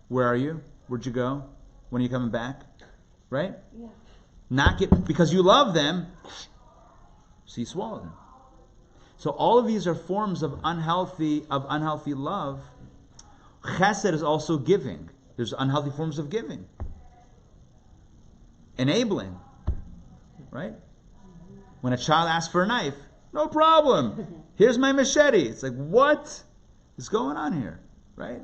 Where are you? Where'd you go? When are you coming back? Right? Yeah. Because you love them, so you swallow them. So all of these are forms of unhealthy love. Chesed is also giving. There's unhealthy forms of giving. Enabling. Right? When a child asks for a knife, no problem. Here's my machete. It's like, what is going on here? Right?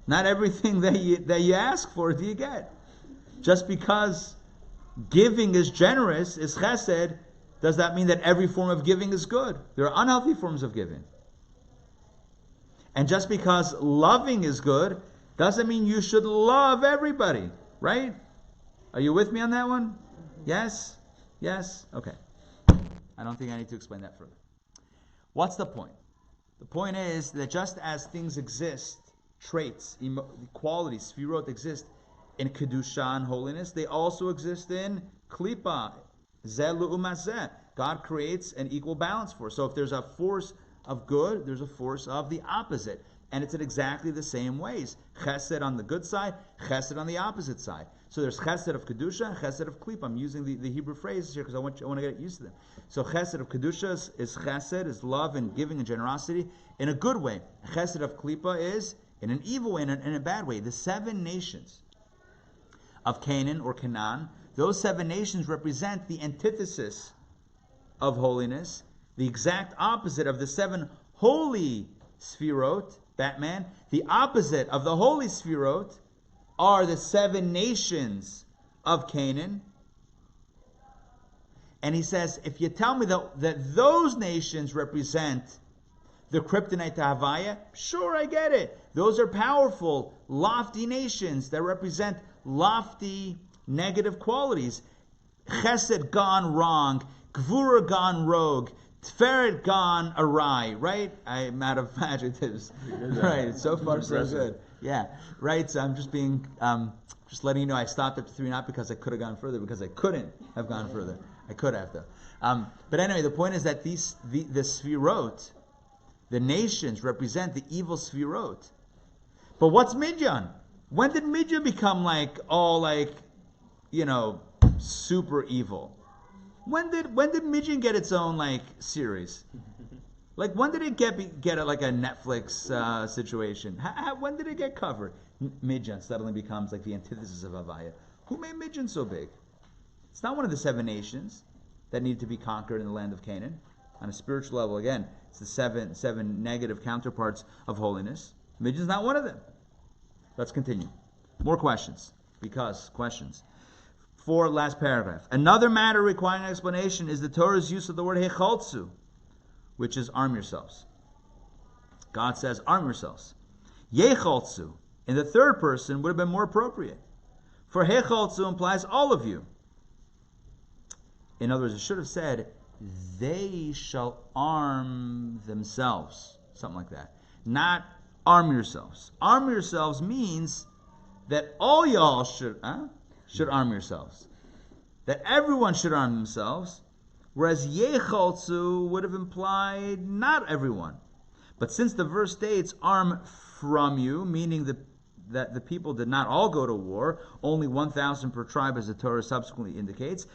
Not everything that you ask for do you get. Just because giving is generous, is chesed, does that mean that every form of giving is good? There are unhealthy forms of giving. And just because loving is good, doesn't mean you should love everybody, right? Are you with me on that one? Yes? Yes? Okay. I don't think I need to explain that further. What's the point? The point is that just as things exist, traits, qualities, sfirot exist in kedusha and holiness, they also exist in klipa, zelu umazeh. God creates an equal balance force. So if there's a force of good, there's a force of the opposite. And it's in exactly the same ways. Chesed on the good side, chesed on the opposite side. So there's chesed of kedusha and chesed of klipa. I'm using the Hebrew phrases here because I want to get used to them. So chesed of kedusha is chesed, is love and giving and generosity in a good way. Chesed of klipa is in an evil way, in a bad way. The 7 nations of Canaan or Canaan, those 7 nations represent the antithesis of holiness, the exact opposite of the 7 holy sfirot, Batman. The opposite of the holy sfirot are the 7 nations of Canaan. And he says, if you tell me that those nations represent the kryptonite to Havaya, sure, I get it. Those are powerful, lofty nations that represent lofty negative qualities. Chesed gone wrong, Gvura gone rogue, Tiferet gone awry, right? I'm out of adjectives. Right, so far so good. Yeah, right, so I'm just being, just letting you know I stopped at 3, not because I could have gone further, because I couldn't have gone further. I could have, though. But anyway, the point is that the sfirot, the nations, represent the evil sfirot. But what's Midian? When did Midian become super evil? When did Midian get its own series? When did it get a Netflix situation? When did it get covered? Midian suddenly becomes the antithesis of Havaya. Who made Midian so big? It's not one of the 7 nations that need to be conquered in the land of Canaan. On a spiritual level, again, it's the seven negative counterparts of holiness. Midian's not one of them. Let's continue. More questions. Questions. 4, last paragraph. Another matter requiring explanation is the Torah's use of the word hecholtsu, which is arm yourselves. God says, arm yourselves. Yecholtsu, in the third person, would have been more appropriate. For hecholtsu implies all of you. In other words, it should have said, they shall arm themselves. Something like that. Not arm yourselves. Arm yourselves means that all y'all should arm yourselves. that everyone should arm themselves, whereas yecholzu would have implied not everyone. But since the verse states, arm from you, meaning that the people did not all go to war, only 1,000 per tribe, as the Torah subsequently indicates,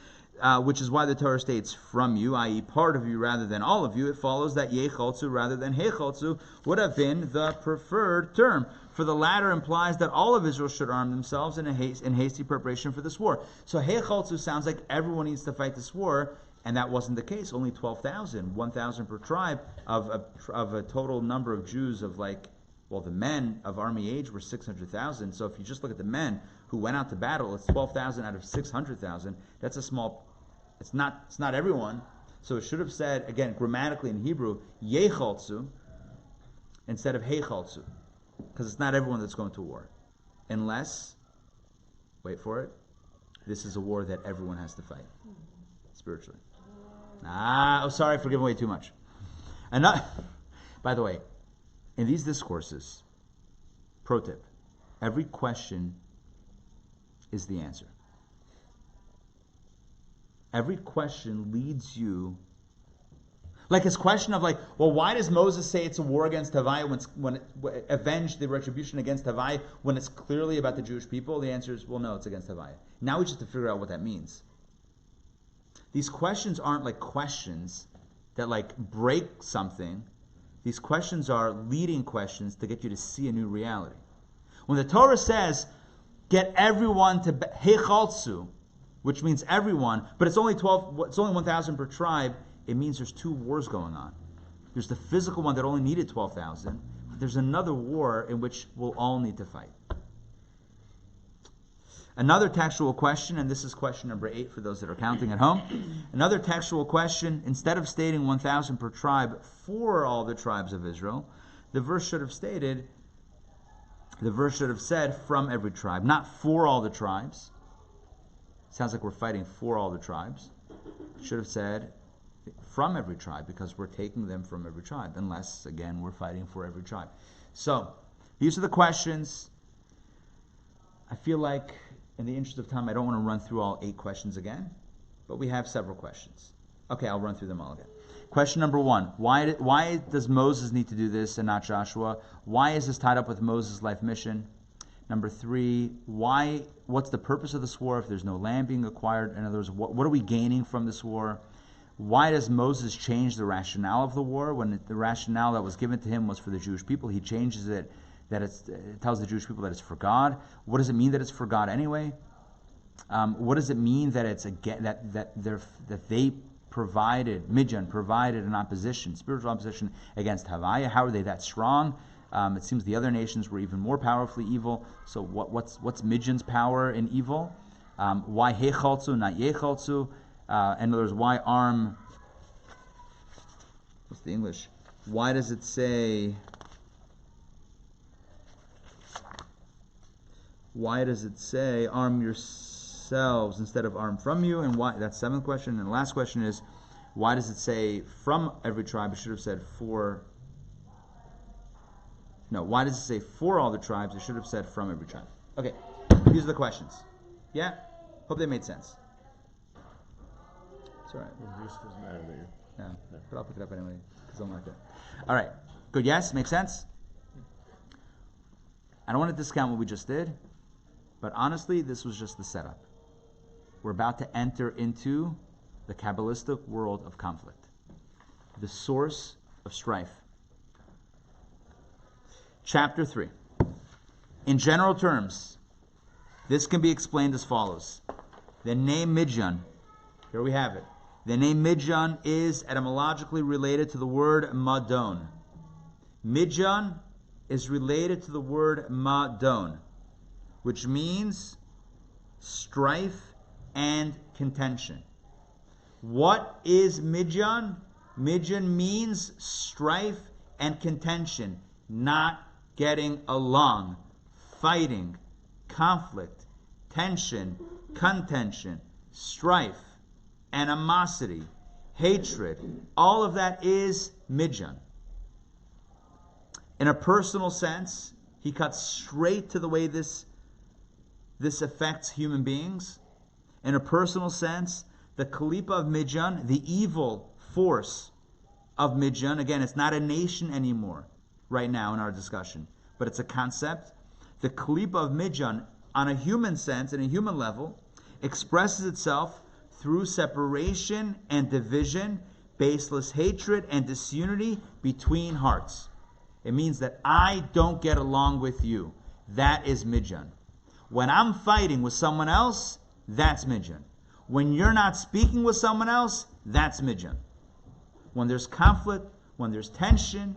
which is why the Torah states from you, i.e. part of you rather than all of you, it follows that yecholzu rather than hecholzu would have been the preferred term. For the latter implies that all of Israel should arm themselves in hasty preparation for this war. So hecholzu sounds like everyone needs to fight this war, and that wasn't the case. Only 12,000, 1,000 per tribe of a total number of Jews of the men of army age were 600,000. So if you just look at the men who went out to battle, it's 12,000 out of 600,000. That's a small. It's not everyone. So it should have said, again, grammatically in Hebrew, yecholzu instead of hecholzu, because it's not everyone that's going to war, unless, wait for it, this is a war that everyone has to fight spiritually. Sorry for giving away too much. By the way, in these discourses, pro tip, every question is the answer. Every question leads you, like his question of why does Moses say it's a war against Havai when it avenge the retribution against Havai when it's clearly about the Jewish people? The answer is, well, no, it's against Havai. Now we just have to figure out what that means. These questions aren't like questions that break something. These questions are leading questions to get you to see a new reality. When the Torah says, get everyone to hecholzu, which means everyone, but it's only 1,000 per tribe, it means there's two wars going on. There's the physical one that only needed 12,000, but there's another war in which we'll all need to fight. Another textual question, and this is question number 8 for those that are counting at home. Another textual question, instead of stating 1,000 per tribe for all the tribes of Israel, the verse should have said from every tribe, not for all the tribes. Sounds like we're fighting for all the tribes. It should have said from every tribe, because we're taking them from every tribe, unless, again, we're fighting for every tribe. So, these are the questions. I feel like, in the interest of time, I don't want to run through all 8 questions again, but we have several questions. Okay, I'll run through them all again. Question number 1, why does Moses need to do this and not Joshua? Why is this tied up with Moses' life mission? Number 3, what's the purpose of this war if there's no land being acquired? In other words, what are we gaining from this war? Why does Moses change the rationale of the war when the rationale that was given to him was for the Jewish people? He changes it, it tells the Jewish people that it's for God. What does it mean that it's for God anyway? What does it mean that it's that they provided, Midian provided an opposition, spiritual opposition against Havaya? How are they that strong? It seems the other nations were even more powerfully evil. So what's Midian's power in evil? Why hecholzu, not yecholzu? In other words, why arm? What's the English? Why does it say? Why does it say arm yourselves instead of arm from you? And why? That's 7th question. And the last question is, why does it say from every tribe? It should have said for. No, why does it say for all the tribes? It should have said from every tribe. Okay, these are the questions. Yeah? Hope they made sense. It's all right. This doesn't matter to you. Yeah, but I'll pick it up anyway, because I'm like that. All right, good, yes? Makes sense? I don't want to discount what we just did, but honestly, this was just the setup. We're about to enter into the Kabbalistic world of conflict. The source of strife. Chapter 3. In general terms, this can be explained as follows. The name Midian, here we have it. The name Midian is etymologically related to the word Madon. Midian is related to the word Madon, which means strife and contention. What is Midian? Midian means strife and contention, not getting along, fighting, conflict, tension, contention, strife, animosity, hatred. All of that is Midian. In a personal sense, he cuts straight to the way this affects human beings. in a personal sense, the Kalipa of Midjan, the evil force of Midjan, again, it's not a nation anymore right now in our discussion, but it's a concept. The Kalipa of Midjan, on a human sense, in a human level, expresses itself through separation and division, baseless hatred and disunity between hearts. It means that I don't get along with you. That is Midjan. When I'm fighting with someone else, that's Midjan. When you're not speaking with someone else, that's Midjan. When there's conflict, when there's tension,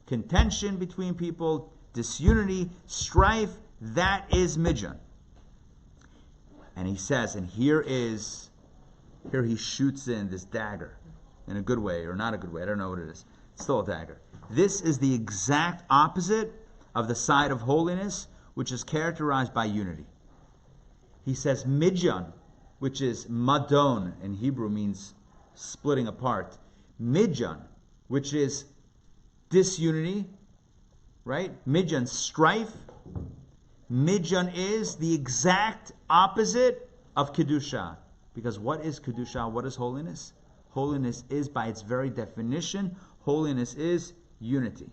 contention between people, disunity, strife, that is Midjan. And he says, and here he shoots in this dagger, in a good way or not a good way, I don't know what it is. It's still a dagger. This is the exact opposite of the side of holiness, which is characterized by unity. He says Midjan, which is madon in Hebrew, means splitting apart. Midjan, which is disunity, right? Midjan, strife. Midjan is the exact opposite of Kedusha. Because what is Kedusha? What is holiness? Holiness is, by its very definition, holiness is unity.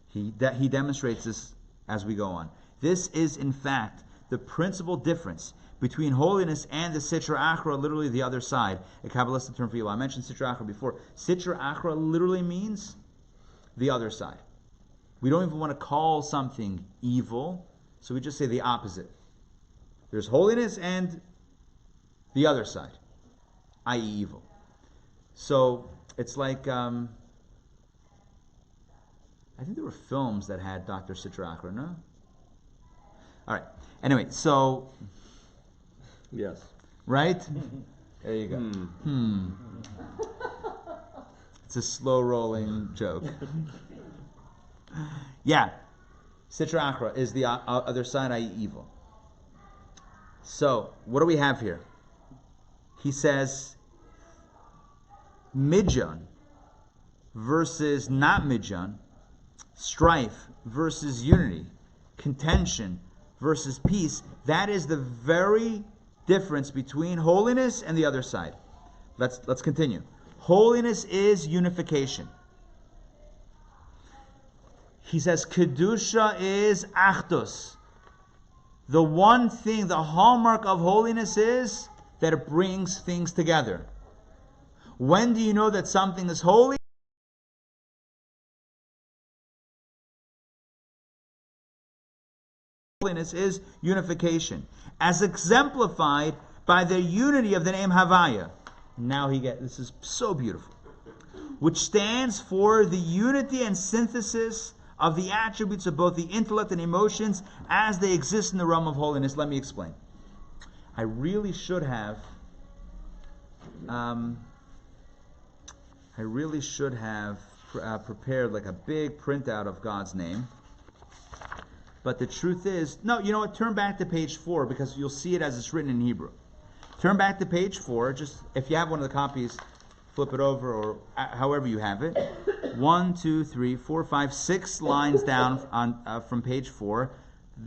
He demonstrates this as we go on. This is, in fact, the principal difference between holiness and the Sitra Achra, literally the other side. A Kabbalistic term for evil. I mentioned Sitra Achra before. Sitra Achra literally means the other side. We don't even want to call something evil, so we just say the opposite. There's holiness and the other side, i.e. evil. So it's like, I think there were films that had Dr. Sitra Achra, no? All right. Anyway, so... Yes. Right? There you go. It's a slow-rolling joke. Yeah. Sitra Achra is the other side, i.e. evil. So, what do we have here? He says, Midjan versus not Midjan, strife versus unity, contention versus peace. That is the very difference between holiness and the other side. Let's continue. Holiness is unification. He says Kedusha is Achdus. The one thing, the hallmark of holiness is that it brings things together. When do you know that something is holy? Holiness is unification, as exemplified by the unity of the name Havaya. Now this is so beautiful, which stands for the unity and synthesis of the attributes of both the intellect and emotions as they exist in the realm of holiness. Let me explain. I really should have prepared like a big printout of God's name. But the truth is, no, you know what? Turn back to page 4 because you'll see it as it's written in Hebrew. Turn back to page 4. Just if you have one of the copies, flip it over or however you have it. 1, 2, 3, 4, 5, 6 lines down on from page 4.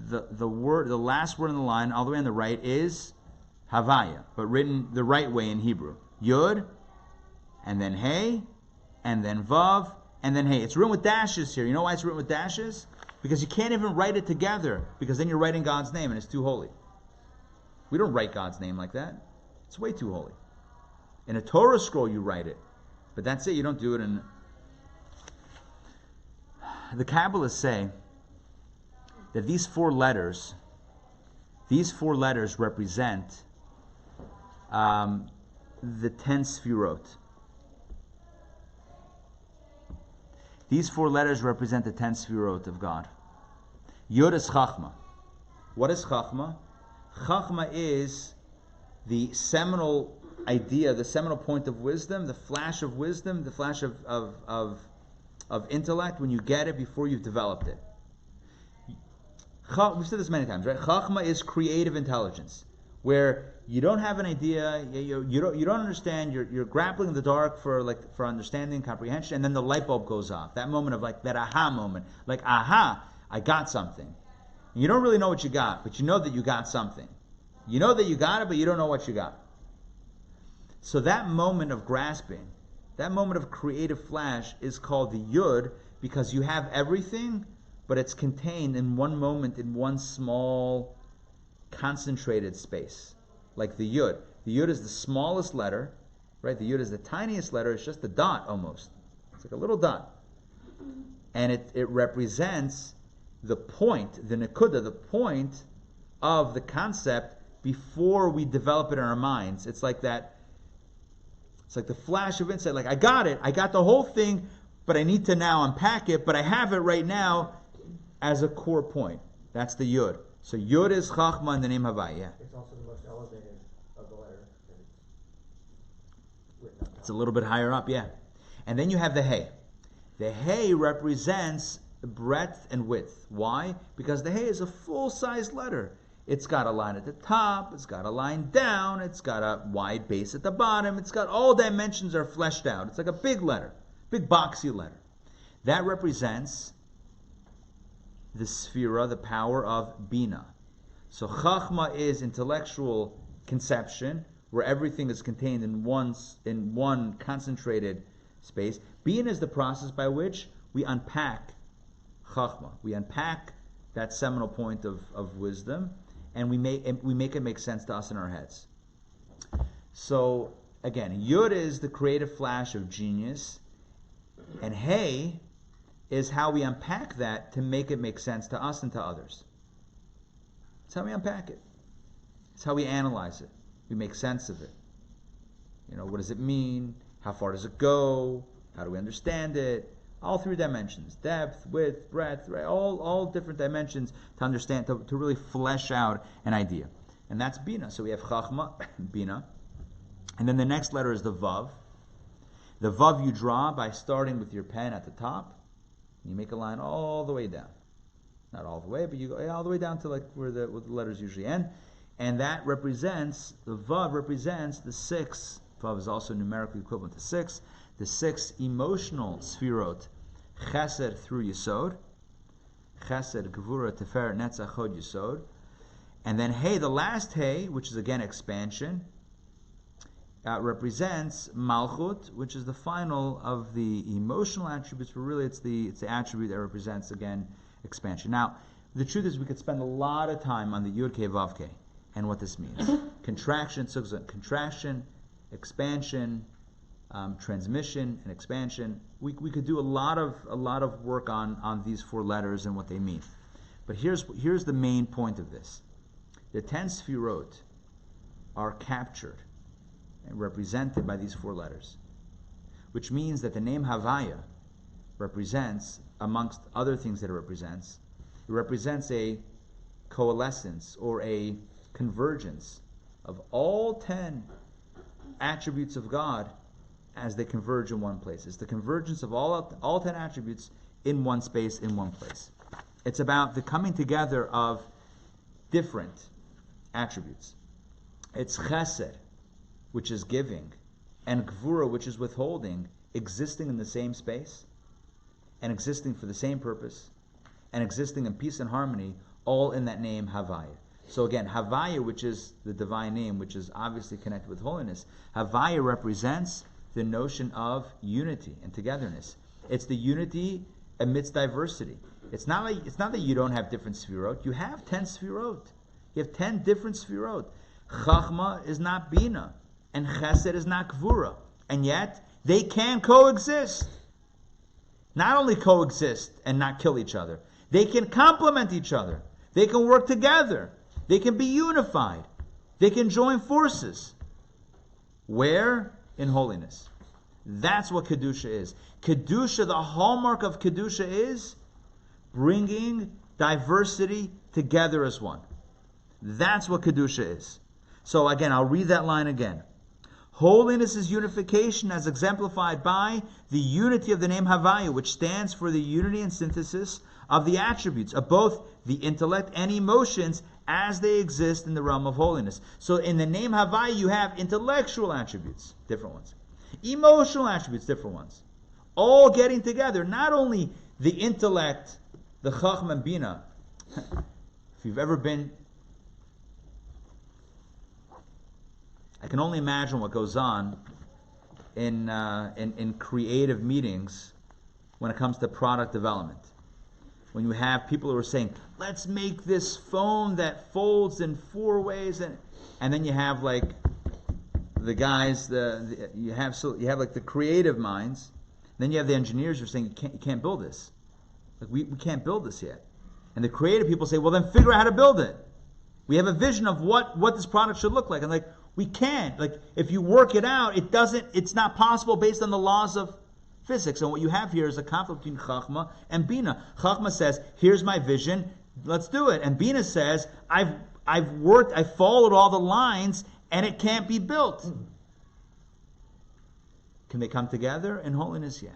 The last word in the line, all the way on the right, is Havaya, but written the right way in Hebrew. Yud, and then Hey, and then Vav, and then Hey. It's written with dashes here. You know why it's written with dashes? Because you can't even write it together, because then you're writing God's name and it's too holy. We don't write God's name like that. It's way too holy. In a Torah scroll you write it, but that's it. You don't do it in... The Kabbalists say that these four letters represent the 10 Sfirot. These four letters represent the 10 Sfirot of God. Yod is Chachma. What is Chachma? Chachma is the seminal idea, the seminal point of wisdom, the flash of wisdom, the flash of intellect when you get it before you've developed it. We've said this many times, right? Chachma is creative intelligence, where you don't have an idea, you don't understand, you're grappling in the dark for understanding, comprehension, and then the light bulb goes off. That moment of that aha moment, aha, I got something. And you don't really know what you got, but you know that you got something. You know that you got it, but you don't know what you got. So that moment of grasping, that moment of creative flash is called the Yud, because you have everything, but it's contained in one moment, in one small, concentrated space. Like the Yud. The Yud is the smallest letter, right? The Yud is the tiniest letter. It's just a dot almost. It's like a little dot. And it represents the point, the nekuda, the point of the concept before we develop it in our minds. It's like that. It's like the flash of insight. Like, I got it. I got the whole thing, but I need to now unpack it. But I have it right now as a core point. That's the Yud. So Yud is Chachma in the name Havai. Yeah. It's also the most elevated of the letter. And it's written up top. It's a little bit higher up, yeah. And then you have the Hey. The Hey represents breadth and width. Why? Because the Hey is a full-size letter. It's got a line at the top, it's got a line down, it's got a wide base at the bottom, it's got all dimensions are fleshed out. It's like a big letter, big boxy letter. That represents the sphera, the power of Bina. So Chachma is intellectual conception, where everything is contained in one concentrated space. Bina is the process by which we unpack Chachma. We unpack that seminal point of wisdom, and we make it make sense to us in our heads. So again, Yud is the creative flash of genius, and Hey is how we unpack that to make it make sense to us and to others. It's how we unpack it. It's how we analyze it. We make sense of it. What does it mean? How far does it go? How do we understand it? All three dimensions, depth, width, breadth, right? All different dimensions to understand, to really flesh out an idea. And that's Bina. So we have Chachma, Bina. And then the next letter is the Vav. The Vav you draw by starting with your pen at the top. You make a line all the way down. Not all the way, but you go all the way down to like where the letters usually end. And that represents, the Vav represents the 6. Vav is also numerically equivalent to 6. The 6 emotional sphirot, Chesed through Yesod, Chesed, Gevura, Tefer, Netzach, Chod, Yesod, and then Hey, the last Hey, which is again expansion, represents Malchut, which is the final of the emotional attributes, but really it's the attribute that represents again expansion. Now, the truth is we could spend a lot of time on the Yud Kei Vav Kei and what this means. Contraction, expansion, transmission and expansion. We could do a lot of work on these 4 letters and what they mean. But here's the main point of this. The 10 sphirot are captured and represented by these 4 letters, which means that the name Havaya represents, amongst other things that it represents a coalescence or a convergence of all 10 attributes of God as they converge in one place. It's the convergence of all 10 attributes in one space, in one place. It's about the coming together of different attributes. It's Chesed, which is giving, and Gvura, which is withholding, existing in the same space, and existing for the same purpose, and existing in peace and harmony, all in that name Havaya. So again, Havaya, which is the divine name, which is obviously connected with holiness, Havaya represents the notion of unity and togetherness. It's the unity amidst diversity. It's not that you don't have different sphirot. You have 10 sphirot. You have 10 different sphirot. Chachma is not Bina, and Chesed is not Gvura, and yet they can coexist. Not only coexist and not kill each other, they can complement each other. They can work together. They can be unified. They can join forces. Where? In holiness. That's what Kedusha is. Kedusha, the hallmark of Kedusha is bringing diversity together as one. That's what Kedusha is. So again, I'll read that line again. Holiness is unification as exemplified by the unity of the name Havaya, which stands for the unity and synthesis of the attributes of both the intellect and emotions as they exist in the realm of holiness. So in the name Havaya, you have intellectual attributes, different ones. Emotional attributes, different ones. All getting together, not only the intellect, the Chachma and Bina. If you've ever been I can only imagine what goes on in creative meetings when it comes to product development. When you have people who are saying, let's make this phone that folds in 4 ways, and then you have like the guys, you have like the creative minds, then you have the engineers who are saying you can't build this. Like we can't build this yet. And the creative people say, well then figure out how to build it. We have a vision of what this product should look like. And like, we can't. Like, if you work it out, it's not possible based on the laws of physics. And what you have here is a conflict between Chachma and Bina. Chachma says, here's my vision, let's do it. And Bina says, I've followed all the lines, and it can't be built. Can they come together in holiness? Yeah.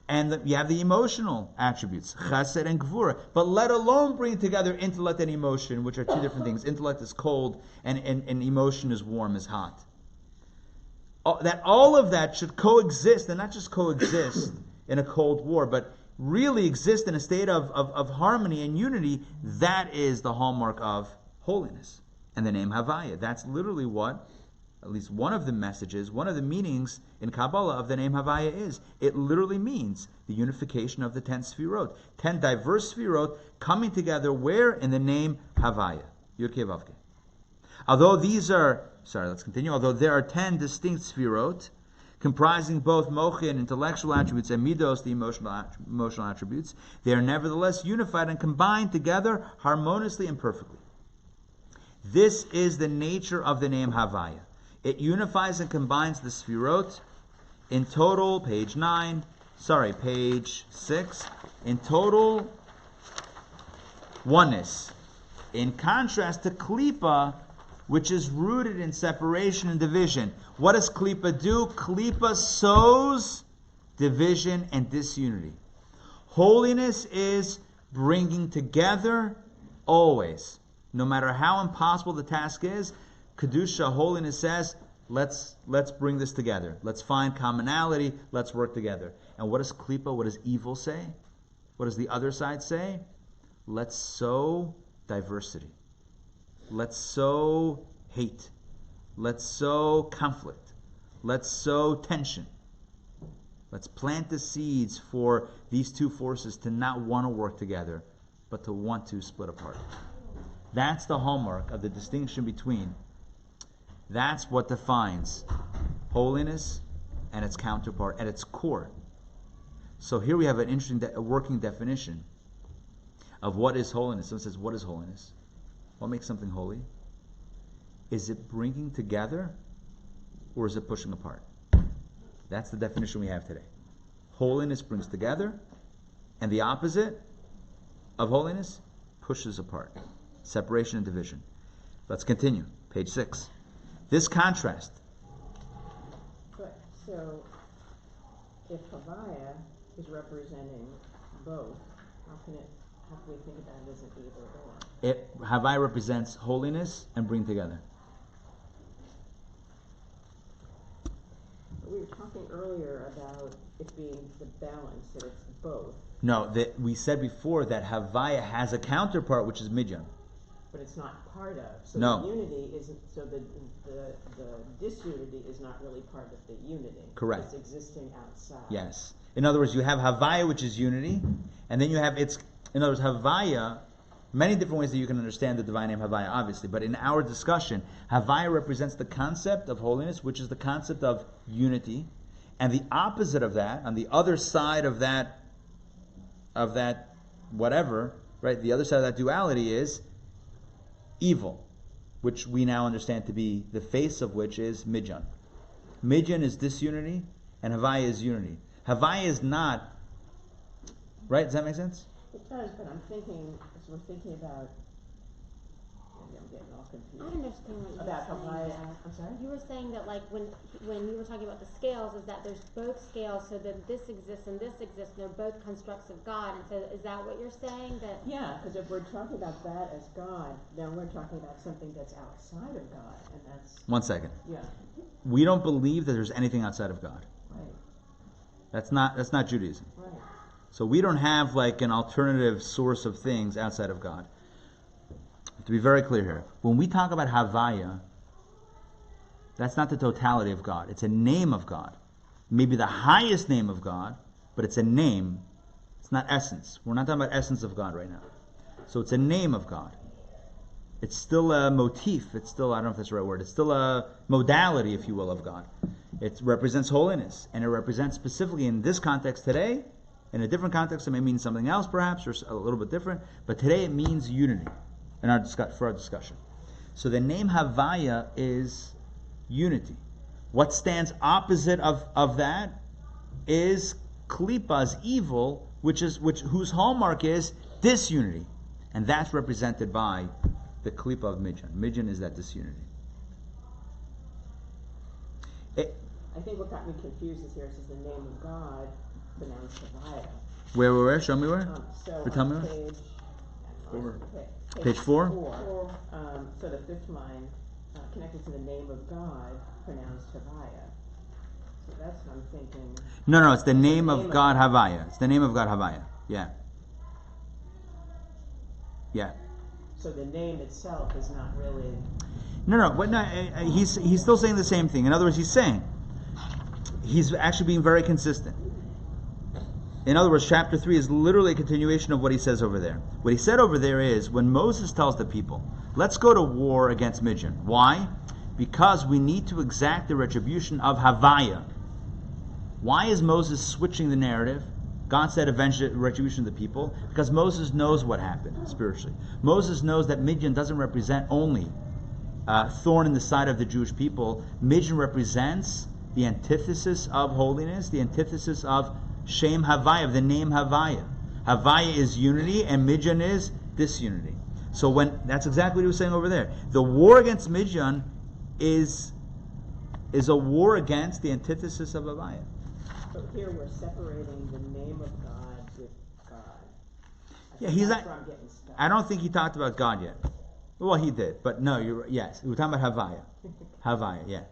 And you have the emotional attributes, chesed and gvura. But let alone bring together intellect and emotion, which are 2 different things. Intellect is cold, and emotion is warm, is hot. That all of that should coexist, and not just coexist in a cold war, but really exist in a state of harmony and unity. That is the hallmark of holiness. And the name Havaya. That's literally what, at least one of the messages, one of the meanings in Kabbalah of the name Havaya is. It literally means the unification of the 10 Sfirot. 10 diverse Sfirot coming together where? In the name Havaya. Yud-Kei Vav-Kei. Although there are 10 distinct Sfirot, comprising both Mochi and intellectual attributes and Midos, the emotional attributes, they are nevertheless unified and combined together harmoniously and perfectly. This is the nature of the name Havaya. It unifies and combines the Sfirot in total, page 6, in total oneness. In contrast to Klippa, which is rooted in separation and division. What does Klippa do? Klippa sows division and disunity. Holiness is bringing together always. No matter how impossible the task is, Kedusha, holiness says, let's bring this together. Let's find commonality. Let's work together. And what does Klippa, what does evil say? What does the other side say? Let's sow diversity. Let's sow hate. Let's sow conflict. Let's sow tension. Let's plant the seeds for these 2 forces to not want to work together, but to want to split apart. That's the hallmark of the distinction between. That's what defines holiness and its counterpart at its core. So here we have an interesting working definition of what is holiness. Someone says, what is holiness? What makes something holy? Is it bringing together, or is it pushing apart? That's the definition we have today. Holiness brings together, and the opposite of holiness pushes apart. Separation and division. Let's continue. Page 6. This contrast. But, so, if Havaya is representing both, how can we think about it as an either or? Havaya represents holiness and bring together. We were talking earlier about it being the balance, that it's both. No, we said before that Havaya has a counterpart, which is Midyan. But it's not part of. So No. the unity isn't, so the disunity is not really part of the unity. Correct. It's existing outside. Yes. In other words, you have Havaya, which is unity, and then you have in other words, Havaya, many different ways that you can understand the divine name Havaya, obviously, but in our discussion, Havaya represents the concept of holiness, which is the concept of unity, and the opposite of that, on the other side of that whatever, right, the other side of that duality is evil, which we now understand to be the face of which is Midyan. Midyan is disunity, and Havaya is unity. Havaya is not, right? Does that make sense? It does, but I'm thinking, as we're thinking about, maybe I'm getting all confused. I understand what you're About saying. Havaya, Dad. I'm sorry? You were saying that like when you were talking about the scales, is that there's both scales, so that this exists and this exists, and they're both constructs of God. And so is that what you're saying? That Yeah, because if we're talking about that as God, then we're talking about something that's outside of God, and that's, 1 second. yeah, We don't believe that there's anything outside of God. right, That's not Judaism. right. So we don't have like an alternative source of things outside of God. To be very clear here, when we talk about Havaya, That's not the totality of God. It's a name of God. Maybe the highest name of God, but it's a name. It's not essence. We're not talking about essence of God right now. So it's a name of God. It's still a motif. It's still, I don't know if that's the right word. It's still a modality, if you will, of God. It represents holiness. And it represents specifically in this context today. In a different context, it may mean something else perhaps, or a little bit different. But today it means unity for our discussion. So the name Havaya is unity. What stands opposite of that is Klippa's evil, whose hallmark is disunity. And that's represented by the Klippa of Midjan. Midjan is that disunity. I think what got me confused is here it says the name of God pronounced Havaya. Where? Show me where. So tell me on where. page Page 4? So the fifth line, connected to the name of God, pronounced Havaya. So that's what I'm thinking. No, it's the name of God Havaya. It's the name of God Havaya. Yeah. Yeah. So the name itself is not really... He's still saying the same thing. In other words, he's actually being very consistent. In other words, chapter 3 is literally a continuation of what he says over there. What he said over there is, when Moses tells the people, let's go to war against Midjan. Why? Because we need to exact the retribution of Havaya. Why is Moses switching the narrative? God said avenge the retribution of the people, because Moses knows what happened spiritually. Moses knows that Midjan doesn't represent only thorn in the side of the Jewish people. Midjan represents the antithesis of holiness, the antithesis of Shem Havaya, of the name Havaya. Havaya is unity, and Midjan is disunity. So that's exactly what he was saying over there. The war against Midjan is a war against the antithesis of Havaya. So here we're separating the name of God with God. Yeah, I don't think he talked about God yet. Well, he did, but no, yes, we're talking about Havaya. Havaya, yeah.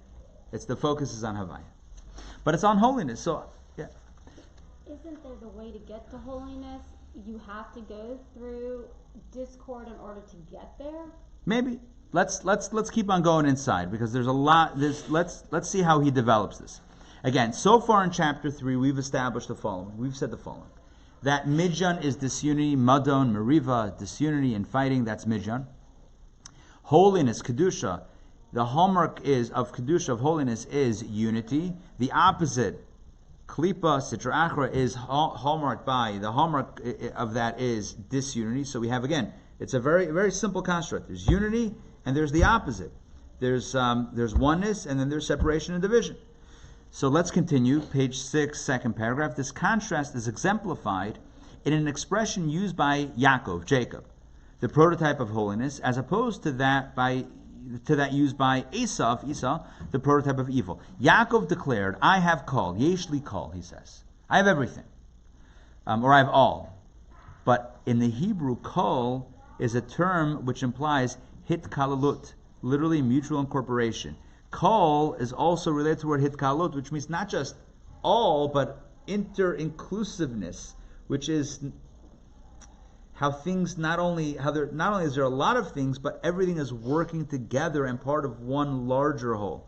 The focus is on Havaya. But it's on holiness, so, yeah. Isn't there the way to get to holiness? You have to go through discord in order to get there? Maybe. Let's keep on going inside, because there's a lot. Let's see how he develops this. Again, so far in chapter 3, we've established the following. We've said the following. That Midjan is disunity, Madon, Meriva, disunity and fighting, that's Midjan. Holiness, Kedusha, the hallmark of Kedusha, of holiness, is unity. The opposite, Klippa, Sitra Achra, is hallmarked by, the hallmark of that is disunity. So we have, again, it's a very, very simple construct. There's unity, and there's the opposite. There's oneness, and then there's separation and division. So let's continue. Page 6, second paragraph. This contrast is exemplified in an expression used by Yaakov, Jacob, the prototype of holiness, as opposed to that used by Esau, the prototype of evil. Yaakov declared, I have called, yeshli call, he says. I have everything. Or I have all. But in the Hebrew, kol is a term which implies hitkalalut, literally mutual incorporation. Kol is also related to the word hitkalut, which means not just all, but inter-inclusiveness, which is how things not only is there a lot of things, but everything is working together and part of one larger whole.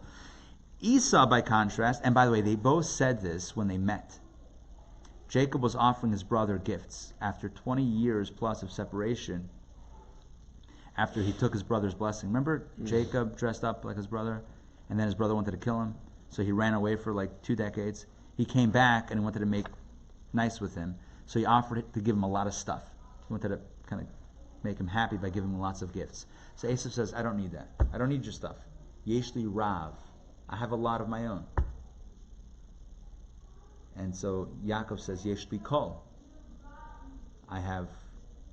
Esau, by contrast, and by the way, they both said this when they met. Jacob was offering his brother gifts after 20 years plus of separation, after he took his brother's blessing. Remember Jacob dressed up like his brother? And then his brother wanted to kill him, so he ran away for like 2 decades. He came back and he wanted to make nice with him, so he offered to give him a lot of stuff. He wanted to kind of make him happy by giving him lots of gifts. So Esau says, I don't need that. I don't need your stuff. Yeshli Rav. I have a lot of my own. And so Yaakov says, Yeshli Kol. I have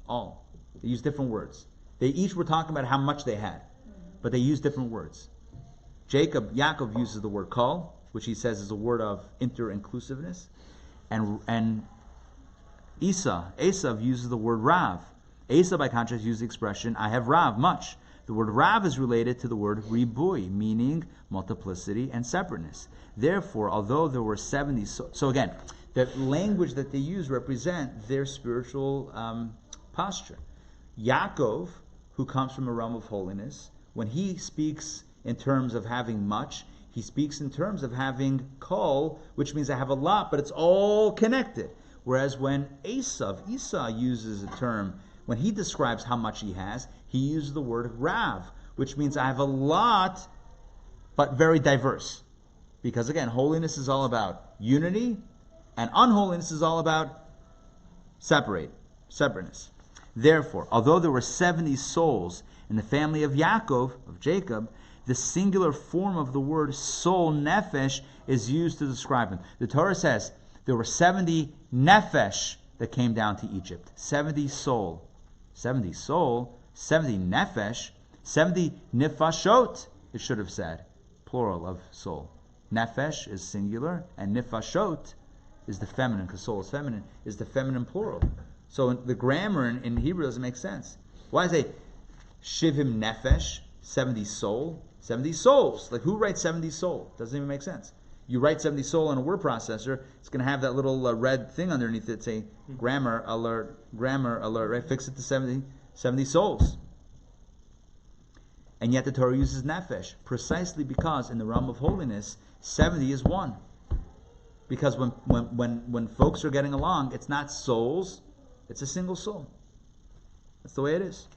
all. They use different words. They each were talking about how much they had, but they use different words. Yaakov uses the word kol, which he says is a word of inter-inclusiveness, and Esav uses the word rav. Esav, by contrast, uses the expression, I have rav, much. The word rav is related to the word ribui, meaning multiplicity and separateness. Therefore, although there were 70, so again, the language that they use represent their spiritual posture. Yaakov, who comes from a realm of holiness, when he speaks in terms of having much, He speaks in terms of having kol, which means I have a lot, but it's all connected. Whereas when Esau uses a term, when he describes how much he has, he uses the word rav, which means I have a lot, but very diverse. Because again, holiness is all about unity, and unholiness is all about separateness. Therefore, although there were 70 souls in the family of Yaakov, of Jacob, the singular form of the word soul, nefesh, is used to describe him. The Torah says there were 70 nefesh that came down to Egypt. 70 soul. 70 soul, 70 nefesh, 70 nifashot, it should have said, plural of soul. Nefesh is singular, and nifashot is the feminine, because soul is feminine, is the feminine plural. So the grammar in Hebrew doesn't make sense. Why say shivim nefesh, 70 soul, 70 souls? Like, who writes 70 soul? Doesn't even make sense. You write 70 soul on a word processor, it's going to have that little red thing underneath it saying grammar alert, right? Fix it to 70 souls. And yet the Torah uses nefesh, precisely because in the realm of holiness, 70 is one. Because when folks are getting along, it's not souls, it's a single soul. That's the way it is.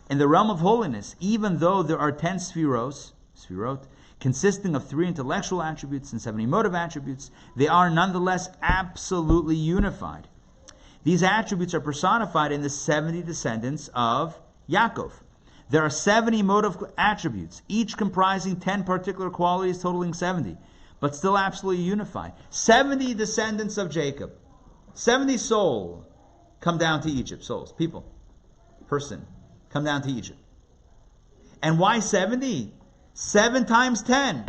In the realm of holiness, even though there are 10 sphirot, consisting of 3 intellectual attributes and 7 emotive attributes, they are nonetheless absolutely unified. These attributes are personified in the 70 descendants of Yaakov. There are 7 emotive attributes, each comprising 10 particular qualities totaling 70, but still absolutely unified. 70 descendants of Jacob, 70 soul come down to Egypt, souls, people, person, come down to Egypt. And why 70? 7 times 10.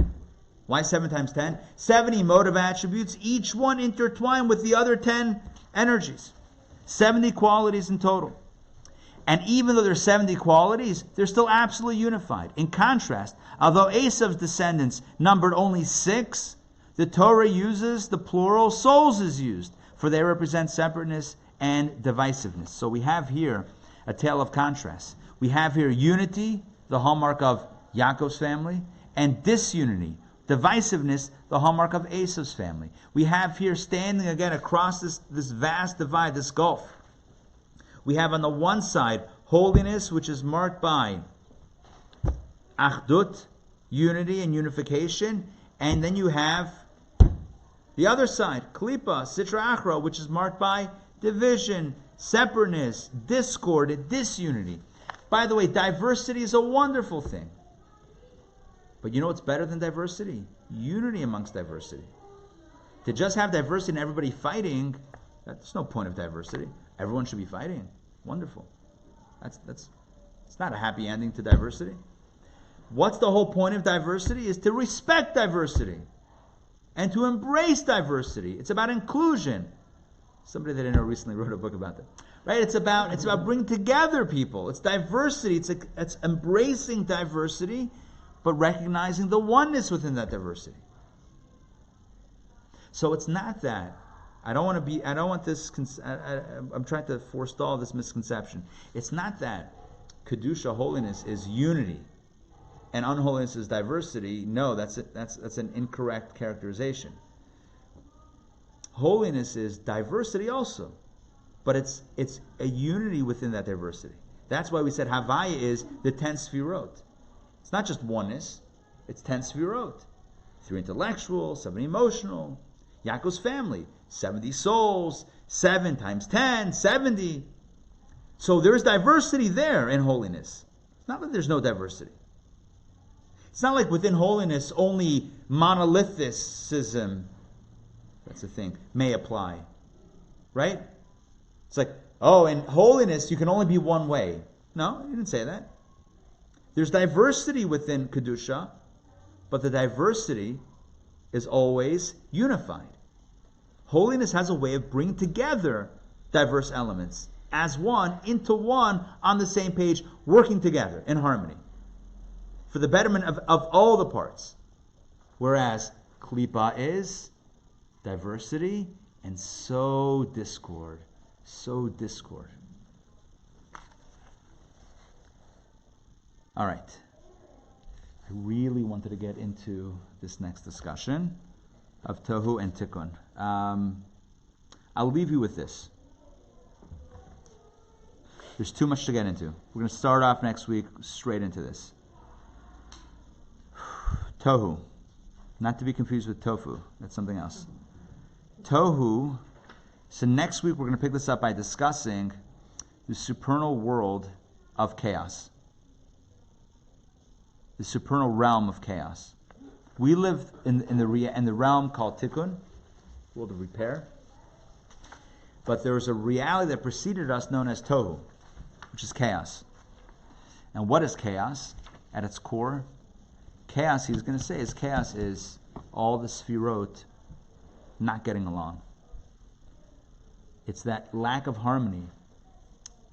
Why 7 times 10? 7 emotive attributes, each one intertwined with the other 10 energies. 70 qualities in total. And even though there's 70 qualities, they're still absolutely unified. In contrast, although Esau's descendants numbered only 6, the Torah uses the plural souls is used, for they represent separateness and divisiveness. So we have here a tale of contrast. We have here unity, the hallmark of Yaakov's family, and disunity, divisiveness, the hallmark of Esau's family. We have here standing again across this vast divide, this gulf. We have on the one side holiness, which is marked by achdut, unity and unification, and then you have the other side, klipa, sitra achra, which is marked by division, separateness, discord, and disunity. By the way, diversity is a wonderful thing. But you know what's better than diversity? Unity amongst diversity. To just have diversity and everybody fighting, that's no point of diversity. Everyone should be fighting. Wonderful. It's not a happy ending to diversity. What's the whole point of diversity? Is to respect diversity and to embrace diversity. It's about inclusion. Somebody that I know recently wrote a book about that. Right? It's about bringing together people. It's diversity. It's embracing diversity, but recognizing the oneness within that diversity. So it's not that. I'm trying to forestall this misconception. It's not that Kedusha, holiness, is unity and unholiness is diversity. No, that's an incorrect characterization. Holiness is diversity also, but it's a unity within that diversity. That's why we said Havaya is the 10 sphirot. It's not just oneness, it's 10 sphirot. 3 intellectual, 7 emotional. Yaakov's family, 70 souls, 7 times 10, 70. So there's diversity there in holiness. It's not that there's no diversity. It's not like within holiness only monolithicism, that's the thing, may apply. Right? It's like, oh, in holiness you can only be one way. No, you didn't say that. There's diversity within Kedusha, but the diversity is always unified. Holiness has a way of bringing together diverse elements as one, into one, on the same page, working together in harmony for the betterment of all the parts. Whereas Klipa is diversity and so discord. All right. I really wanted to get into this next discussion of Tohu and Tikkun. I'll leave you with this. There's too much to get into. We're going to start off next week straight into this. Tohu. Not to be confused with tofu. That's something else. Tohu. So next week we're going to pick this up by discussing the supernal world of chaos. The supernal realm of chaos. We live in the realm called Tikkun, world of repair. But there was a reality that preceded us known as Tohu, which is chaos. And what is chaos? At its core, chaos, he's going to say, chaos is all the sefirot not getting along. It's that lack of harmony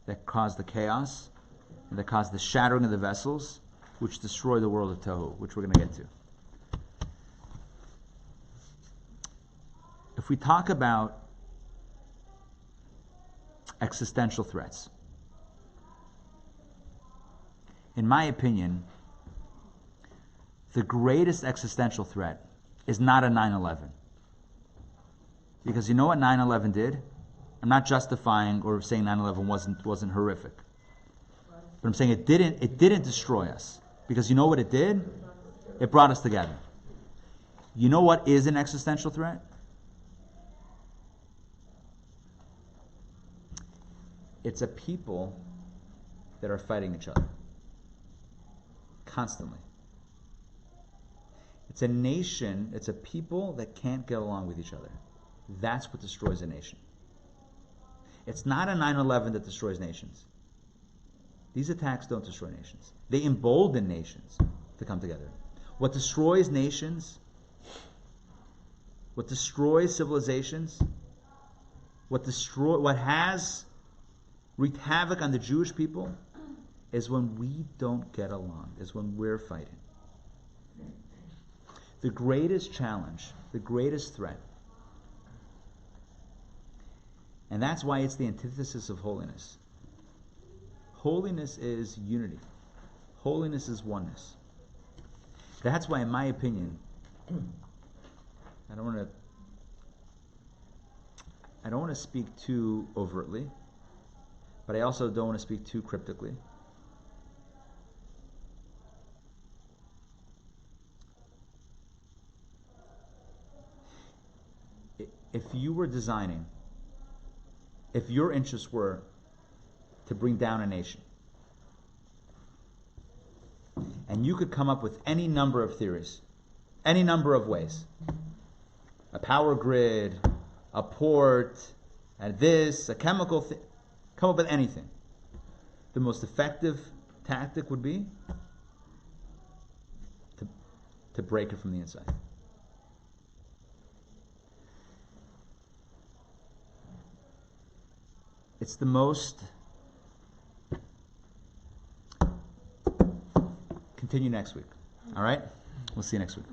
that caused the chaos, and that caused the shattering of the vessels, which destroy the world of Tohu, which we're going to get to. If we talk about existential threats, in my opinion, the greatest existential threat is not a 9/11. Because you know what 9/11 did? I'm not justifying or saying 9/11 wasn't horrific. But I'm saying it didn't destroy us. Because you know what it did? It brought us together. You know what is an existential threat? It's a people that are fighting each other. Constantly. It's a nation, it's a people that can't get along with each other. That's what destroys a nation. It's not a 9/11 that destroys nations. These attacks don't destroy nations. They embolden nations to come together. What destroys nations, what destroys civilizations, what has wreaked havoc on the Jewish people is when we don't get along, is when we're fighting. The greatest challenge, the greatest threat, and that's why it's the antithesis of holiness. Holiness is unity. Holiness is oneness. That's why, in my opinion, I don't want to speak too overtly, but I also don't want to speak too cryptically. If you were designing, if your interests were to bring down a nation, and you could come up with any number of theories, any number of ways, a power grid, a port, a chemical thing, come up with anything. The most effective tactic would be to break it from the inside. It's the most... Continue next week. All right? We'll see you next week.